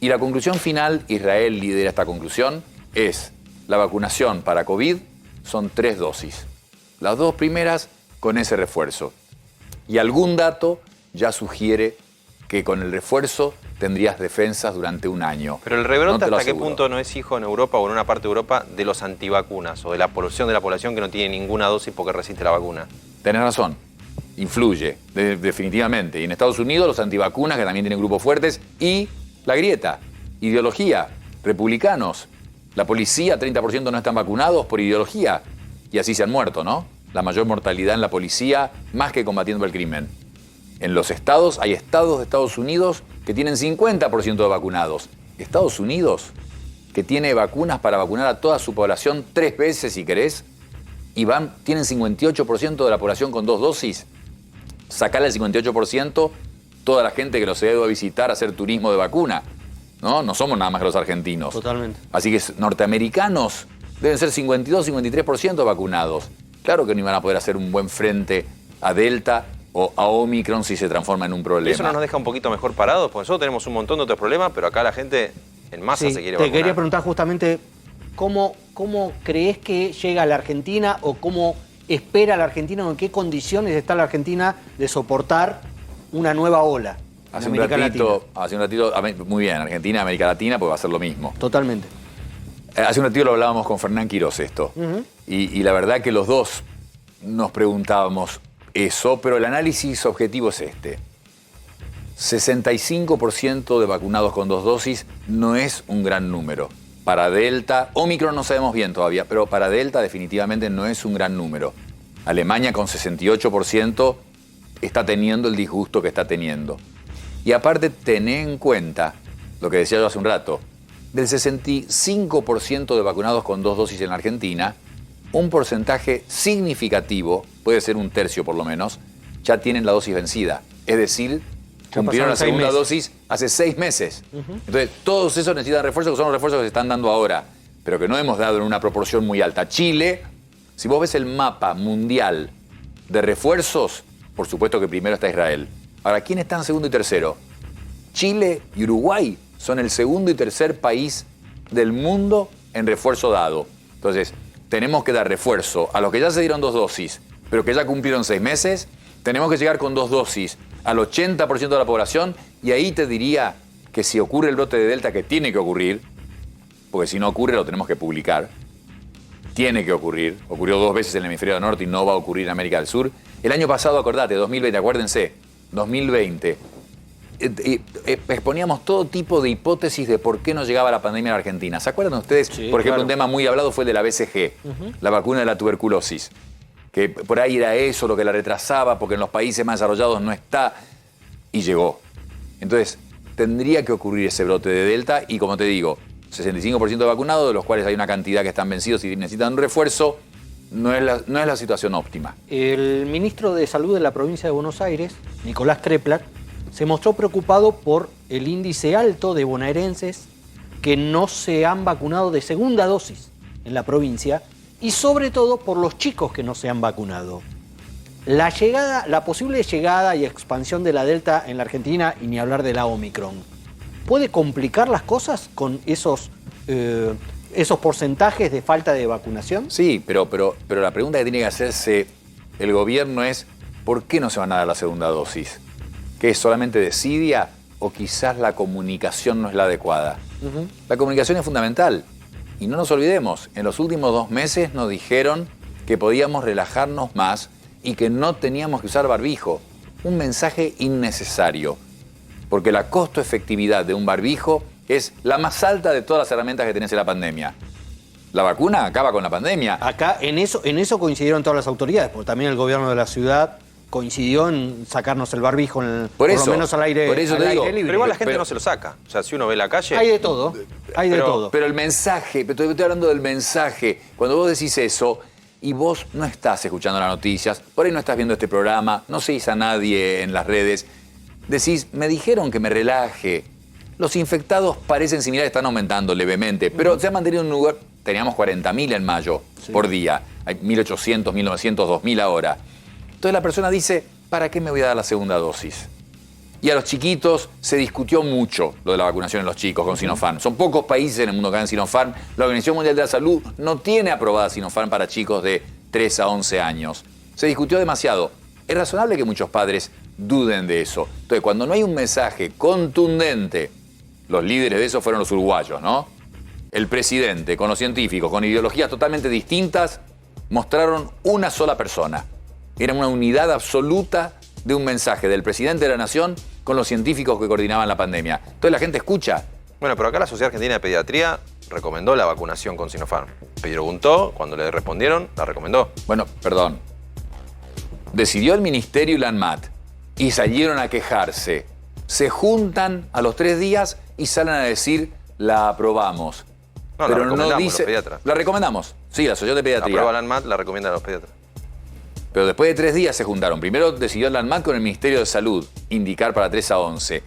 [SPEAKER 7] Y la conclusión final, Israel lidera esta conclusión, es la vacunación para COVID son 3 dosis. Las 2 primeras con ese refuerzo. Y algún dato ya sugiere que con el refuerzo tendrías defensas durante un año.
[SPEAKER 2] Pero el rebrote, ¿hasta qué punto no es hijo en Europa o en una parte de Europa de los antivacunas o de la población que no tiene ninguna dosis porque resiste la vacuna?
[SPEAKER 7] Tenés razón, influye, definitivamente. Y en Estados Unidos los antivacunas, que también tienen grupos fuertes, y la grieta, ideología, republicanos. La policía, 30% no están vacunados por ideología. Y así se han muerto, ¿no? La mayor mortalidad en la policía, más que combatiendo el crimen. En los estados, hay estados de Estados Unidos que tienen 50% de vacunados. Estados Unidos, que tiene vacunas para vacunar a toda su población 3 veces, si querés, y tienen 58% de la población con 2 dosis. Sacarle el 58% toda la gente que los ha ido a visitar a hacer turismo de vacuna. No somos nada más que los argentinos.
[SPEAKER 1] Totalmente.
[SPEAKER 7] Así que norteamericanos deben ser 52, 53% vacunados. Claro que no iban a poder hacer un buen frente a Delta o a Omicron si se transforma en un problema.
[SPEAKER 2] ¿Eso no nos deja un poquito mejor parados? Porque nosotros tenemos un montón de otros problemas, pero acá la gente en masa
[SPEAKER 1] Sí,
[SPEAKER 2] se quiere
[SPEAKER 1] te
[SPEAKER 2] vacunar.
[SPEAKER 1] quería preguntar justamente cómo crees que llega a la Argentina o cómo espera la Argentina o en qué condiciones está la Argentina de soportar una nueva ola en
[SPEAKER 7] Hace
[SPEAKER 1] América
[SPEAKER 7] un ratito,
[SPEAKER 1] Latina.
[SPEAKER 7] muy bien, Argentina, América Latina, pues va a ser lo mismo.
[SPEAKER 1] Totalmente.
[SPEAKER 7] Hace un ratito lo hablábamos con Fernán Quirós esto. Y la verdad que los dos nos preguntábamos eso, pero el análisis objetivo es este. 65% de vacunados con 2 dosis no es un gran número. Para Delta, Omicron no sabemos bien todavía, pero para Delta definitivamente no es un gran número. Alemania con 68% está teniendo el disgusto que está teniendo. Y aparte, tené en cuenta lo que decía yo hace un rato, del 65% de vacunados con 2 dosis en la Argentina, un porcentaje significativo, puede ser un tercio por lo menos, ya tienen la dosis vencida. Es decir, cumplieron la
[SPEAKER 1] pasaron 6
[SPEAKER 7] segunda
[SPEAKER 1] meses.
[SPEAKER 7] dosis hace 6 meses. Entonces, todos esos necesitan refuerzos, que son los refuerzos que se están dando ahora, pero que no hemos dado en una proporción muy alta. Chile, si vos ves el mapa mundial de refuerzos, por supuesto que primero está Israel. Ahora, ¿quién está en segundo y tercero? Chile y Uruguay son el segundo y tercer país del mundo en refuerzo dado. Entonces, tenemos que dar refuerzo a los que ya se dieron 2 dosis, pero que ya cumplieron 6 meses. Tenemos que llegar con 2 dosis al 80% de la población, y ahí te diría que si ocurre el brote de Delta, que tiene que ocurrir, porque si no ocurre lo tenemos que publicar, tiene que ocurrir, ocurrió 2 veces en el hemisferio norte y no va a ocurrir en América del Sur. El año pasado, acordate, 2020, acuérdense, 2020, exponíamos todo tipo de hipótesis de por qué no llegaba la pandemia a la Argentina. ¿Se acuerdan ustedes?
[SPEAKER 1] Sí,
[SPEAKER 7] por ejemplo,
[SPEAKER 1] claro.
[SPEAKER 7] un tema muy hablado fue el de la BCG, la vacuna de la tuberculosis, que por ahí era eso lo que la retrasaba, porque en los países más desarrollados no está, y llegó. Entonces, tendría que ocurrir ese brote de Delta, y como te digo, 65% de vacunados, de los cuales hay una cantidad que están vencidos y necesitan un refuerzo, no es la situación óptima.
[SPEAKER 1] El ministro de Salud de la provincia de Buenos Aires, Nicolás Kreplak, se mostró preocupado por el índice alto de bonaerenses que no se han vacunado de segunda dosis en la provincia y sobre todo por los chicos que no se han vacunado. La posible llegada y expansión de la Delta en la Argentina, y ni hablar de la Omicron, ¿puede complicar las cosas con esos porcentajes de falta de vacunación?
[SPEAKER 7] Sí, pero la pregunta que tiene que hacerse el gobierno es ¿por qué no se van a dar la segunda dosis? ¿Que es solamente desidia o quizás la comunicación no es la adecuada? La comunicación es fundamental. Y no nos olvidemos, en los últimos 2 meses nos dijeron que podíamos relajarnos más y que no teníamos que usar barbijo. Un mensaje innecesario. Porque la costo-efectividad de un barbijo es la más alta de todas las herramientas que tenés en la pandemia. La vacuna acaba con la pandemia.
[SPEAKER 1] Acá en eso coincidieron todas las autoridades, porque también el gobierno de la ciudad coincidió en sacarnos el barbijo, por lo menos al aire,
[SPEAKER 7] por eso
[SPEAKER 1] al
[SPEAKER 7] te
[SPEAKER 1] aire
[SPEAKER 7] digo,
[SPEAKER 1] libre.
[SPEAKER 2] Pero igual la gente no se lo saca. O sea, si uno ve la calle...
[SPEAKER 1] Hay de todo, hay de todo.
[SPEAKER 7] Pero el mensaje, estoy hablando del mensaje. Cuando vos decís eso y vos no estás escuchando las noticias, por ahí no estás viendo este programa, no seguís a nadie en las redes, decís, me dijeron que me relaje. Los infectados parecen similares, están aumentando levemente, pero se han mantenido en un lugar. Teníamos 40.000 en mayo por día. Hay 1.800, 1.900, 2.000 ahora. Entonces la persona dice, ¿para qué me voy a dar la segunda dosis? Y a los chiquitos se discutió mucho lo de la vacunación en los chicos con Sinopharm. Son pocos países en el mundo que dan Sinopharm. La Organización Mundial de la Salud no tiene aprobada Sinopharm para chicos de 3 a 11 años. Se discutió demasiado. Es razonable que muchos padres duden de eso. Entonces, cuando no hay un mensaje contundente, los líderes de eso fueron los uruguayos, ¿no? El presidente, con los científicos, con ideologías totalmente distintas, mostraron una sola persona. Era una unidad absoluta de un mensaje del presidente de la Nación con los científicos que coordinaban la pandemia. Entonces la gente escucha.
[SPEAKER 2] Bueno, pero acá la Sociedad Argentina de Pediatría recomendó la vacunación con Sinopharm. Preguntó, cuando le respondieron, la recomendó.
[SPEAKER 7] Bueno, perdón. Decidió el Ministerio y la ANMAT y salieron a quejarse. Se juntan a los 3 días y salen a decir, la aprobamos.
[SPEAKER 2] No, la recomendamos los pediatras.
[SPEAKER 7] La recomendamos. Sí, la Sociedad de Pediatría.
[SPEAKER 2] Aprueba la ANMAT, la recomienda a los pediatras.
[SPEAKER 7] Pero después de 3 días se juntaron. Primero decidió la ANMAT con el Ministerio de Salud indicar para 3 a 11.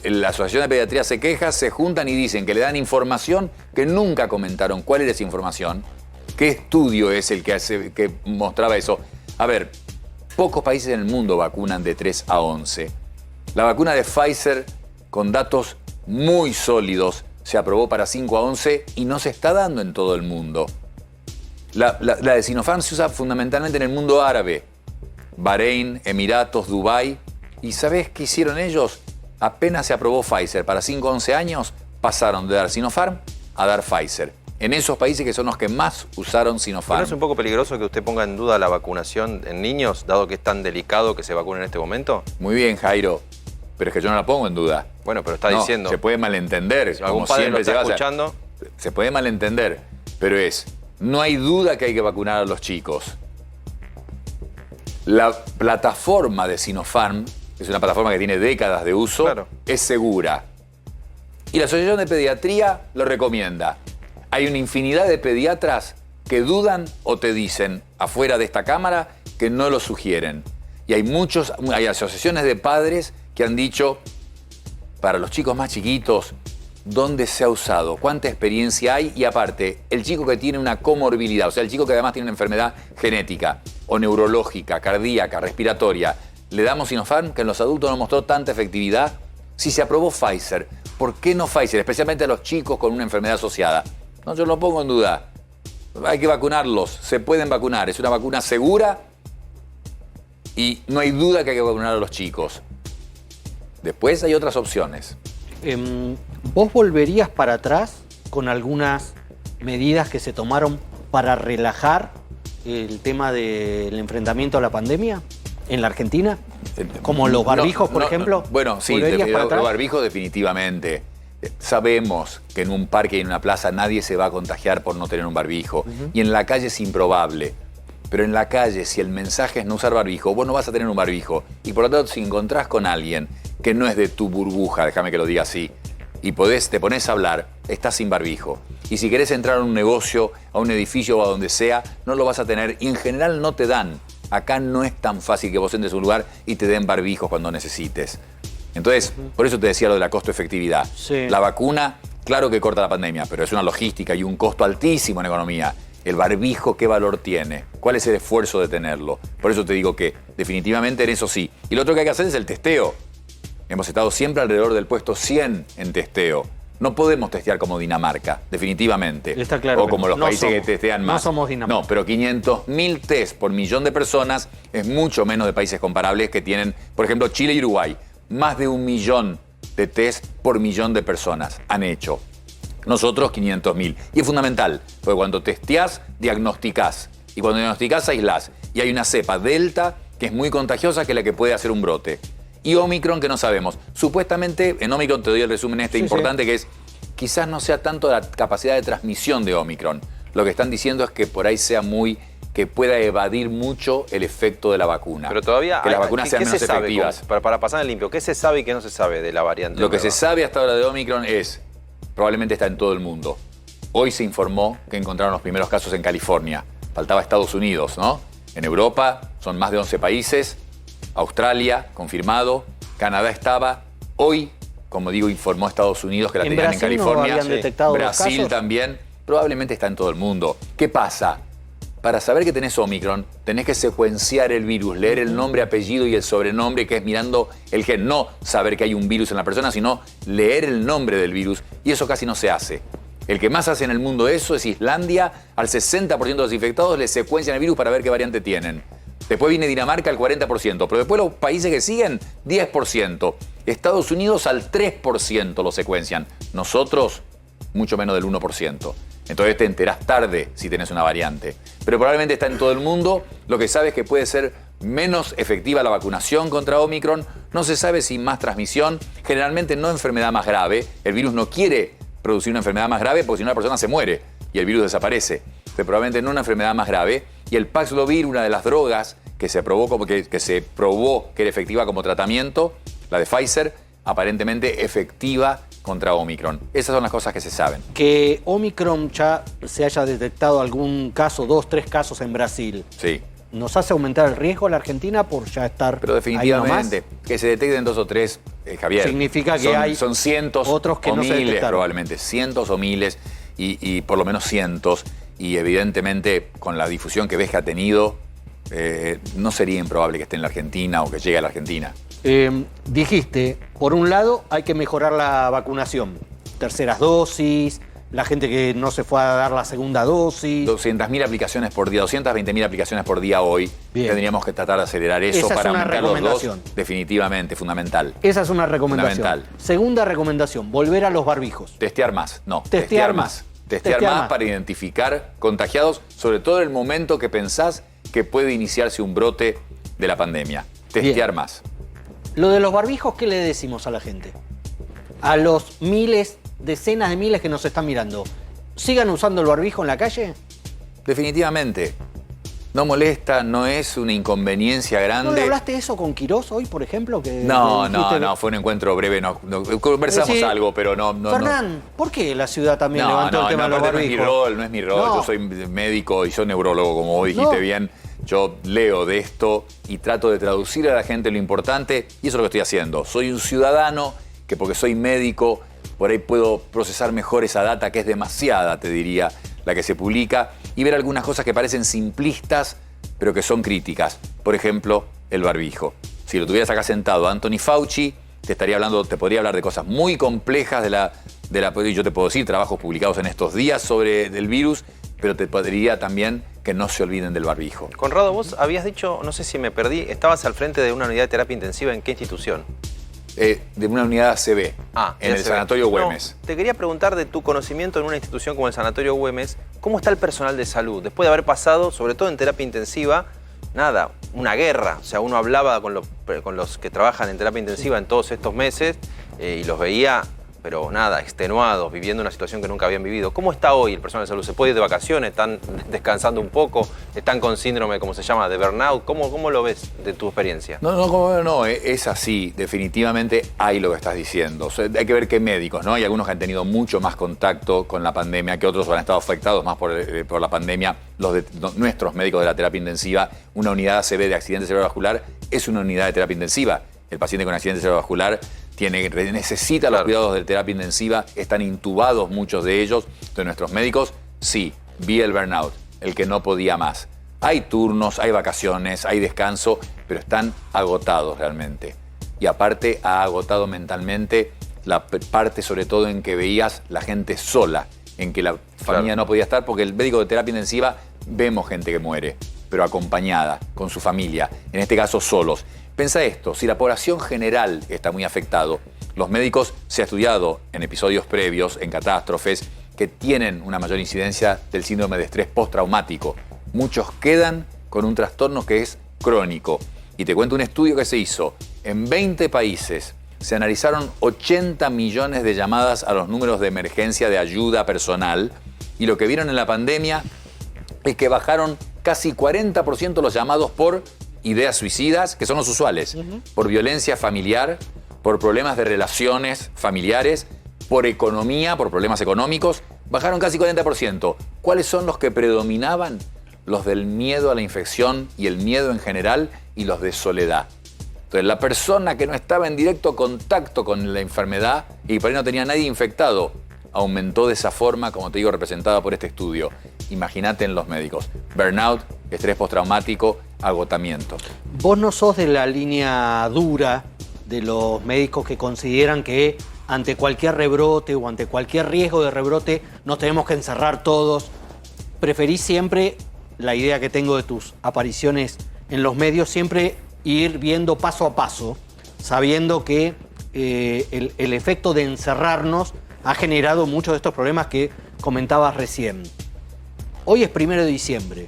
[SPEAKER 7] La Asociación de Pediatría se queja, se juntan y dicen que le dan información que nunca comentaron cuál era esa información. ¿Qué estudio es el que mostraba eso? A ver, pocos países en el mundo vacunan de 3 a 11. La vacuna de Pfizer, con datos muy sólidos, se aprobó para 5 a 11 y no se está dando en todo el mundo. La de Sinopharm se usa fundamentalmente en el mundo árabe. Bahrein, Emiratos, Dubái. ¿Y sabés qué hicieron ellos? Apenas se aprobó Pfizer para 5 a 11 años, pasaron de dar Sinopharm a dar Pfizer. En esos países que son los que más usaron Sinopharm.
[SPEAKER 2] ¿No es un poco peligroso que usted ponga en duda la vacunación en niños, dado que es tan delicado que se vacunen en este momento?
[SPEAKER 7] Muy bien, Jairo, pero es que yo no la pongo en duda.
[SPEAKER 2] Bueno, pero está
[SPEAKER 7] No,
[SPEAKER 2] diciendo.
[SPEAKER 7] se puede malentender.
[SPEAKER 2] Si algún
[SPEAKER 7] como
[SPEAKER 2] padre
[SPEAKER 7] siempre
[SPEAKER 2] lo está
[SPEAKER 7] se hace.
[SPEAKER 2] escuchando.
[SPEAKER 7] Se puede malentender, pero no hay duda que hay que vacunar a los chicos. La plataforma de Sinopharm, que es una plataforma que tiene décadas de uso,
[SPEAKER 2] Claro.
[SPEAKER 7] es segura. Y la Asociación de Pediatría lo recomienda. Hay una infinidad de pediatras que dudan o te dicen afuera de esta cámara que no lo sugieren. Y hay asociaciones de padres que han dicho, para los chicos más chiquitos, ¿dónde se ha usado? ¿Cuánta experiencia hay? Y aparte, el chico que tiene una comorbilidad, o sea, el chico que además tiene una enfermedad genética o neurológica, cardíaca, respiratoria, ¿le damos Sinopharm, que en los adultos no mostró tanta efectividad? Si se aprobó Pfizer, ¿por qué no Pfizer? Especialmente a los chicos con una enfermedad asociada. No, yo lo pongo en duda. Hay que vacunarlos, se pueden vacunar. Es una vacuna segura y no hay duda que hay que vacunar a los chicos. Después hay otras opciones.
[SPEAKER 1] ¿Vos volverías para atrás con algunas medidas que se tomaron para relajar el tema del enfrentamiento a la pandemia en la Argentina? ¿Como los barbijos, por ejemplo?
[SPEAKER 7] Bueno, sí,
[SPEAKER 1] ¿Volverías para
[SPEAKER 7] los
[SPEAKER 1] atrás?
[SPEAKER 7] barbijos definitivamente. Sabemos que en un parque y en una plaza nadie se va a contagiar por no tener un barbijo. Y en la calle es improbable. Pero en la calle, si el mensaje es no usar barbijo, vos no vas a tener un barbijo. Y por lo tanto, si encontrás con alguien que no es de tu burbuja, déjame que lo diga así, y te pones a hablar, estás sin barbijo. Y si querés entrar a un negocio, a un edificio o a donde sea, no lo vas a tener. Y en general no te dan. Acá no es tan fácil que vos entres a un lugar y te den barbijos cuando necesites. Entonces, por eso te decía lo de la costo-efectividad.
[SPEAKER 1] Sí.
[SPEAKER 7] La vacuna, claro que corta la pandemia, pero es una logística y un costo altísimo en economía. El barbijo, ¿qué valor tiene? ¿Cuál es el esfuerzo de tenerlo? Por eso te digo que definitivamente en eso sí. Y lo otro que hay que hacer es el testeo. Hemos estado siempre alrededor del puesto 100 en testeo. No podemos testear como Dinamarca, definitivamente.
[SPEAKER 1] Está claro.
[SPEAKER 7] O como los países que testean más.
[SPEAKER 1] No somos Dinamarca.
[SPEAKER 7] No, pero 500.000 test por millón de personas es mucho menos de países comparables que tienen, por ejemplo, Chile y Uruguay. Más de 1 millón de test por millón de personas han hecho. Nosotros 500.000. Y es fundamental, porque cuando testeás, diagnosticás. Y cuando diagnosticás, aislás. Y hay una cepa Delta que es muy contagiosa, que es la que puede hacer un brote. Y Omicron, que no sabemos. Supuestamente, en Omicron te doy el resumen importante, que es, quizás no sea tanto la capacidad de transmisión de Omicron. Lo que están diciendo es que por ahí sea que pueda evadir mucho el efecto de la vacuna.
[SPEAKER 2] Pero todavía
[SPEAKER 7] que las vacunas sean menos efectivas.
[SPEAKER 2] Para pasar en limpio, ¿qué se sabe y qué no se sabe de la variante?
[SPEAKER 7] Lo que
[SPEAKER 2] nueva?
[SPEAKER 7] se sabe hasta ahora de Omicron probablemente está en todo el mundo. Hoy se informó que encontraron los primeros casos en California. Faltaba Estados Unidos, ¿no? En Europa son más de 11 países. Australia, confirmado. Canadá estaba. Hoy, como digo, informó Estados Unidos que la tenían en California.
[SPEAKER 1] ¿No habían detectado los
[SPEAKER 7] Brasil
[SPEAKER 1] casos?
[SPEAKER 7] también. Probablemente está en todo el mundo. ¿Qué pasa? Para saber que tenés Omicron, tenés que secuenciar el virus, leer el nombre, apellido y el sobrenombre, que es mirando el gen. No saber que hay un virus en la persona, sino leer el nombre del virus. Y eso casi no se hace. El que más hace en el mundo eso es Islandia. Al 60% de los infectados le secuencian el virus para ver qué variante tienen. Después viene Dinamarca al 40%, pero después los países que siguen, 10%. Estados Unidos al 3% lo secuencian. Nosotros, mucho menos del 1%. Entonces te enterás tarde si tenés una variante. Pero probablemente está en todo el mundo. Lo que sabes es que puede ser menos efectiva la vacunación contra Omicron. No se sabe si más transmisión. Generalmente no enfermedad más grave. El virus no quiere producir una enfermedad más grave porque si no la persona se muere y el virus desaparece. Pero probablemente no una enfermedad más grave. Y el Paxlovid, una de las drogas que se probó que era efectiva como tratamiento, la de Pfizer, aparentemente efectiva contra Omicron. Esas son las cosas que se saben.
[SPEAKER 1] Que Omicron ya se haya detectado algún caso, 2, 3 casos en Brasil.
[SPEAKER 7] Sí.
[SPEAKER 1] ¿Nos hace aumentar el riesgo a la Argentina por ya estar
[SPEAKER 7] Pero definitivamente, que se detecten 2 o 3, Javier.
[SPEAKER 1] Significa que hay
[SPEAKER 7] son cientos
[SPEAKER 1] otros que
[SPEAKER 7] o
[SPEAKER 1] no se
[SPEAKER 7] miles,
[SPEAKER 1] detectaron.
[SPEAKER 7] probablemente. Cientos o miles, y por lo menos cientos. Y evidentemente, con la difusión que ves que ha tenido, no sería improbable que esté en la Argentina o que llegue a la Argentina.
[SPEAKER 1] Dijiste, por un lado, hay que mejorar la vacunación. Terceras dosis, la gente que no se fue a dar la segunda dosis.
[SPEAKER 7] 200.000 aplicaciones por día, 220.000 aplicaciones por día hoy.
[SPEAKER 1] Bien.
[SPEAKER 7] Tendríamos que tratar de acelerar eso
[SPEAKER 1] Esa es
[SPEAKER 7] para
[SPEAKER 1] una
[SPEAKER 7] aumentar los dos.
[SPEAKER 1] recomendación.
[SPEAKER 7] Definitivamente, fundamental.
[SPEAKER 1] Esa es una recomendación.
[SPEAKER 7] Fundamental.
[SPEAKER 1] Segunda recomendación, volver a los barbijos.
[SPEAKER 7] Testear más, no.
[SPEAKER 1] Testear más.
[SPEAKER 7] Testear más para identificar contagiados, sobre todo en el momento que pensás que puede iniciarse un brote de la pandemia. Testear más.
[SPEAKER 1] Lo de los barbijos, ¿qué le decimos a la gente? A los miles, decenas de miles que nos están mirando. ¿Sigan usando el barbijo en la calle?
[SPEAKER 7] Definitivamente. No molesta, no es una inconveniencia grande.
[SPEAKER 1] ¿No le hablaste de eso con Quirós hoy, por ejemplo?
[SPEAKER 7] No, fue un encuentro breve, conversamos algo, pero no.
[SPEAKER 1] Fernán, ¿por qué la ciudad también levantó el tema de los barbijos?
[SPEAKER 7] No es mi rol, yo soy médico y soy neurólogo, como vos dijiste bien. Yo leo de esto y trato de traducir a la gente lo importante, y eso es lo que estoy haciendo. Soy un ciudadano que, porque soy médico, por ahí puedo procesar mejor esa data, que es demasiada, te diría, la que se publica, y ver algunas cosas que parecen simplistas, pero que son críticas. Por ejemplo, el barbijo. Si lo tuvieras acá sentado Anthony Fauci, te podría hablar de cosas muy complejas yo te puedo decir trabajos publicados en estos días sobre el virus, pero te podría también que no se olviden del barbijo.
[SPEAKER 2] Conrado, vos habías dicho, no sé si me perdí, estabas al frente de una unidad de terapia intensiva, ¿en qué institución?
[SPEAKER 7] De una unidad ACB, en el Sanatorio Güemes.
[SPEAKER 2] No, te quería preguntar de tu conocimiento en una institución como el Sanatorio Güemes, ¿cómo está el personal de salud? Después de haber pasado, sobre todo en terapia intensiva, una guerra. O sea, uno hablaba con los que trabajan en terapia intensiva en todos estos meses y los veía, pero extenuados, viviendo una situación que nunca habían vivido. ¿Cómo está hoy el personal de salud? ¿Se puede ir de vacaciones? ¿Están descansando un poco? ¿Están con síndrome, como se llama, de burnout? ¿Cómo lo ves de tu experiencia?
[SPEAKER 7] No, es así. Definitivamente hay lo que estás diciendo. O sea, hay que ver qué médicos, ¿no? Hay algunos que han tenido mucho más contacto con la pandemia, que otros han estado afectados más por la pandemia. Nuestros médicos de la terapia intensiva, una unidad ACB de accidente cerebrovascular es una unidad de terapia intensiva. El paciente con accidente cerebrovascular necesita los cuidados de terapia intensiva, están intubados muchos de ellos. Entonces nuestros médicos, sí, vi el burnout, el que no podía más. Hay turnos, hay vacaciones, hay descanso, pero están agotados realmente. Y aparte ha agotado mentalmente la parte sobre todo en que veías la gente sola, en que la familia no podía estar, porque el médico de terapia intensiva vemos gente que muere, pero acompañada, con su familia, en este caso solos. Pensa esto, si la población general está muy afectado, los médicos se ha estudiado en episodios previos, en catástrofes, que tienen una mayor incidencia del síndrome de estrés postraumático. Muchos quedan con un trastorno que es crónico. Y te cuento un estudio que se hizo. En 20 países se analizaron 80 millones de llamadas a los números de emergencia de ayuda personal, y lo que vieron en la pandemia es que bajaron casi 40% los llamados por ideas suicidas, que son los usuales, por violencia familiar, por problemas de relaciones familiares, por economía, por problemas económicos, bajaron casi 40%. ¿Cuáles son los que predominaban? Los del miedo a la infección y el miedo en general, y los de soledad. Entonces, la persona que no estaba en directo contacto con la enfermedad y por ahí no tenía nadie infectado, aumentó de esa forma, como te digo, representada por este estudio. Imagínate en los médicos. Burnout, estrés postraumático, agotamiento.
[SPEAKER 1] Vos no sos de la línea dura de los médicos que consideran que ante cualquier rebrote o ante cualquier riesgo de rebrote nos tenemos que encerrar todos. Preferís siempre, la idea que tengo de tus apariciones en los medios, siempre ir viendo paso a paso, sabiendo que el efecto de encerrarnos ha generado muchos de estos problemas que comentabas recién. Hoy es 1 de diciembre.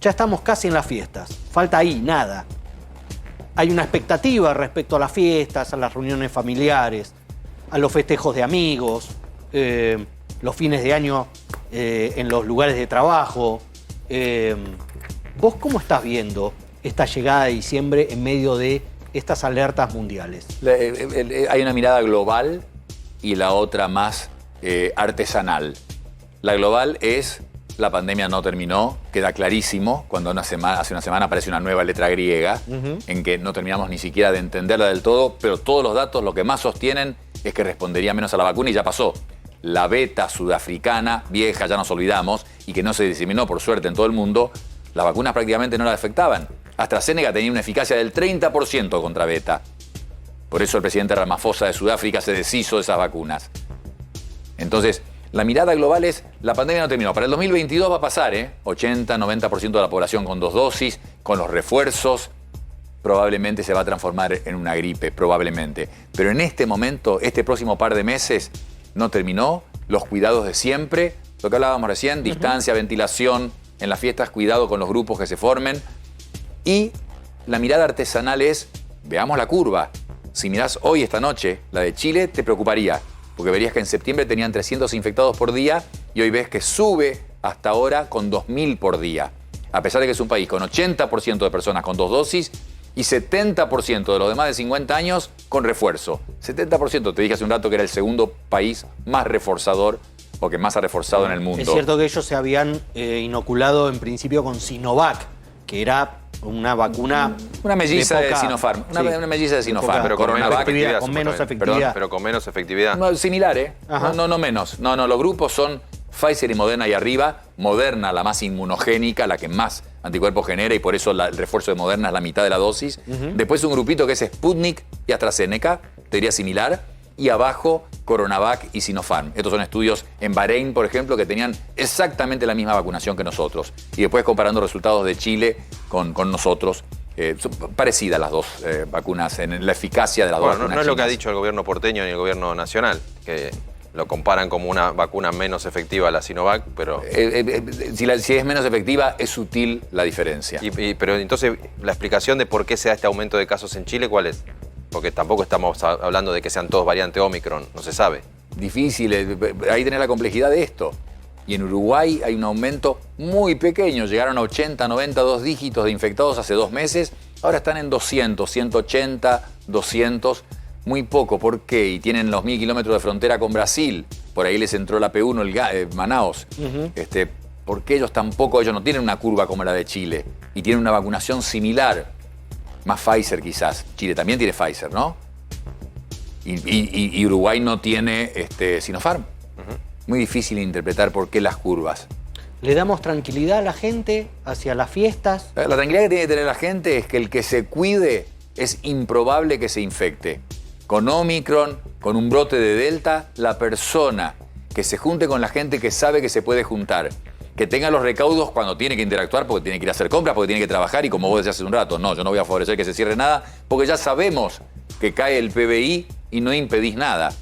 [SPEAKER 1] Ya estamos casi en las fiestas. Falta ahí, nada. Hay una expectativa respecto a las fiestas, a las reuniones familiares, a los festejos de amigos, los fines de año en los lugares de trabajo. ¿Vos cómo estás viendo esta llegada de diciembre en medio de estas alertas mundiales?
[SPEAKER 7] Hay una mirada global y la otra más artesanal. La global es: la pandemia no terminó, queda clarísimo, cuando hace una semana aparece una nueva letra griega, en que no terminamos ni siquiera de entenderla del todo, pero todos los datos lo que más sostienen es que respondería menos a la vacuna, y ya pasó. La beta sudafricana, vieja, ya nos olvidamos, y que no se diseminó por suerte en todo el mundo, Las vacunas prácticamente no la afectaban. AstraZeneca tenía una eficacia del 30% contra beta. Por eso el presidente Ramaphosa de Sudáfrica se deshizo de esas vacunas. Entonces, la mirada global es, la pandemia no terminó. Para el 2022 va a pasar, 80, 90% de la población con 2 dosis, con los refuerzos, probablemente se va a transformar en una gripe, probablemente. Pero en este momento, este próximo par de meses, no terminó. Los cuidados de siempre, lo que hablábamos recién, distancia, ventilación, en las fiestas, cuidado con los grupos que se formen. Y la mirada artesanal es, veamos la curva. Si mirás hoy, esta noche, la de Chile, te preocuparía. Porque verías que en septiembre tenían 300 infectados por día y hoy ves que sube hasta ahora con 2.000 por día. A pesar de que es un país con 80% de personas con 2 dosis y 70% de los de más de 50 años con refuerzo. 70%, te dije hace un rato que era el segundo país más reforzador o que más ha reforzado en el mundo.
[SPEAKER 1] Es cierto que ellos se habían inoculado en principio con Sinovac, que era una vacuna...
[SPEAKER 7] Una melliza de,
[SPEAKER 1] poca,
[SPEAKER 7] Sinopharm. Una melliza de Sinopharm.
[SPEAKER 2] Pero con menos efectividad.
[SPEAKER 1] Con menos efectividad.
[SPEAKER 2] Perdón, pero con menos efectividad.
[SPEAKER 7] No, similar, no menos. No, los grupos son Pfizer y Moderna ahí arriba. Moderna, la más inmunogénica, la que más anticuerpos genera y por eso el refuerzo de Moderna es la mitad de la dosis. Después un grupito que es Sputnik y AstraZeneca, te diría similar. Y abajo, Coronavac y Sinopharm. Estos son estudios en Bahrein, por ejemplo, que tenían exactamente la misma vacunación que nosotros. Y después comparando resultados de Chile con nosotros. Son parecidas las dos vacunas en la eficacia de las dos vacunas.
[SPEAKER 2] No es lo que ha dicho el gobierno porteño ni el gobierno nacional, que lo comparan como una vacuna menos efectiva a la Sinovac, pero...
[SPEAKER 7] Si es menos efectiva, es sutil la diferencia.
[SPEAKER 2] Pero entonces, la explicación de por qué se da este aumento de casos en Chile, ¿cuál es? Porque tampoco estamos hablando de que sean todos variante Omicron, no se sabe.
[SPEAKER 7] Difícil, ahí tenés la complejidad de esto. Y en Uruguay hay un aumento muy pequeño, llegaron a 80, 90, 2 dígitos de infectados hace 2 meses, ahora están en 200, 180, 200, muy poco. ¿Por qué? Y tienen los 1000 kilómetros de frontera con Brasil, por ahí les entró la P1, Manaos. ¿Por qué ellos tampoco, ellos no tienen una curva como la de Chile y tienen una vacunación similar? Más Pfizer quizás. Chile también tiene Pfizer, ¿no? Y Uruguay no tiene Sinopharm. Muy difícil interpretar por qué las curvas.
[SPEAKER 1] ¿Le damos tranquilidad a la gente hacia las fiestas?
[SPEAKER 7] La tranquilidad que tiene que tener la gente es que el que se cuide es improbable que se infecte. Con Omicron, con un brote de Delta, la persona que se junte con la gente que sabe que se puede juntar, que tenga los recaudos cuando tiene que interactuar, porque tiene que ir a hacer compras, porque tiene que trabajar, y como vos decías hace un rato, no, yo no voy a favorecer que se cierre nada, porque ya sabemos que cae el PBI y no impedís nada.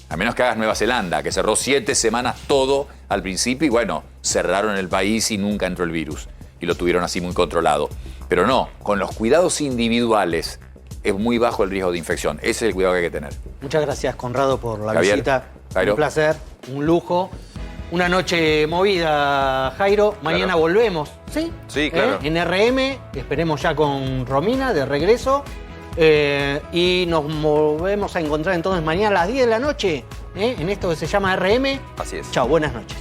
[SPEAKER 7] A menos que hagas Nueva Zelanda, que cerró 7 semanas todo al principio y bueno, cerraron el país y nunca entró el virus. Y lo tuvieron así muy controlado. Pero no, con los cuidados individuales es muy bajo el riesgo de infección. Ese es el cuidado que hay que tener.
[SPEAKER 1] Muchas gracias, Conrado, por la
[SPEAKER 7] Javier,
[SPEAKER 1] visita.
[SPEAKER 7] Jairo.
[SPEAKER 1] Un placer, un lujo. Una noche movida, Jairo. Mañana
[SPEAKER 2] Claro.
[SPEAKER 1] volvemos, ¿sí?
[SPEAKER 2] Sí, claro.
[SPEAKER 1] En RM, esperemos ya con Romina de regreso. Y nos volvemos a encontrar entonces mañana a las 10 de la noche, en esto que se llama RM.
[SPEAKER 2] Así es.
[SPEAKER 1] Chao, buenas noches.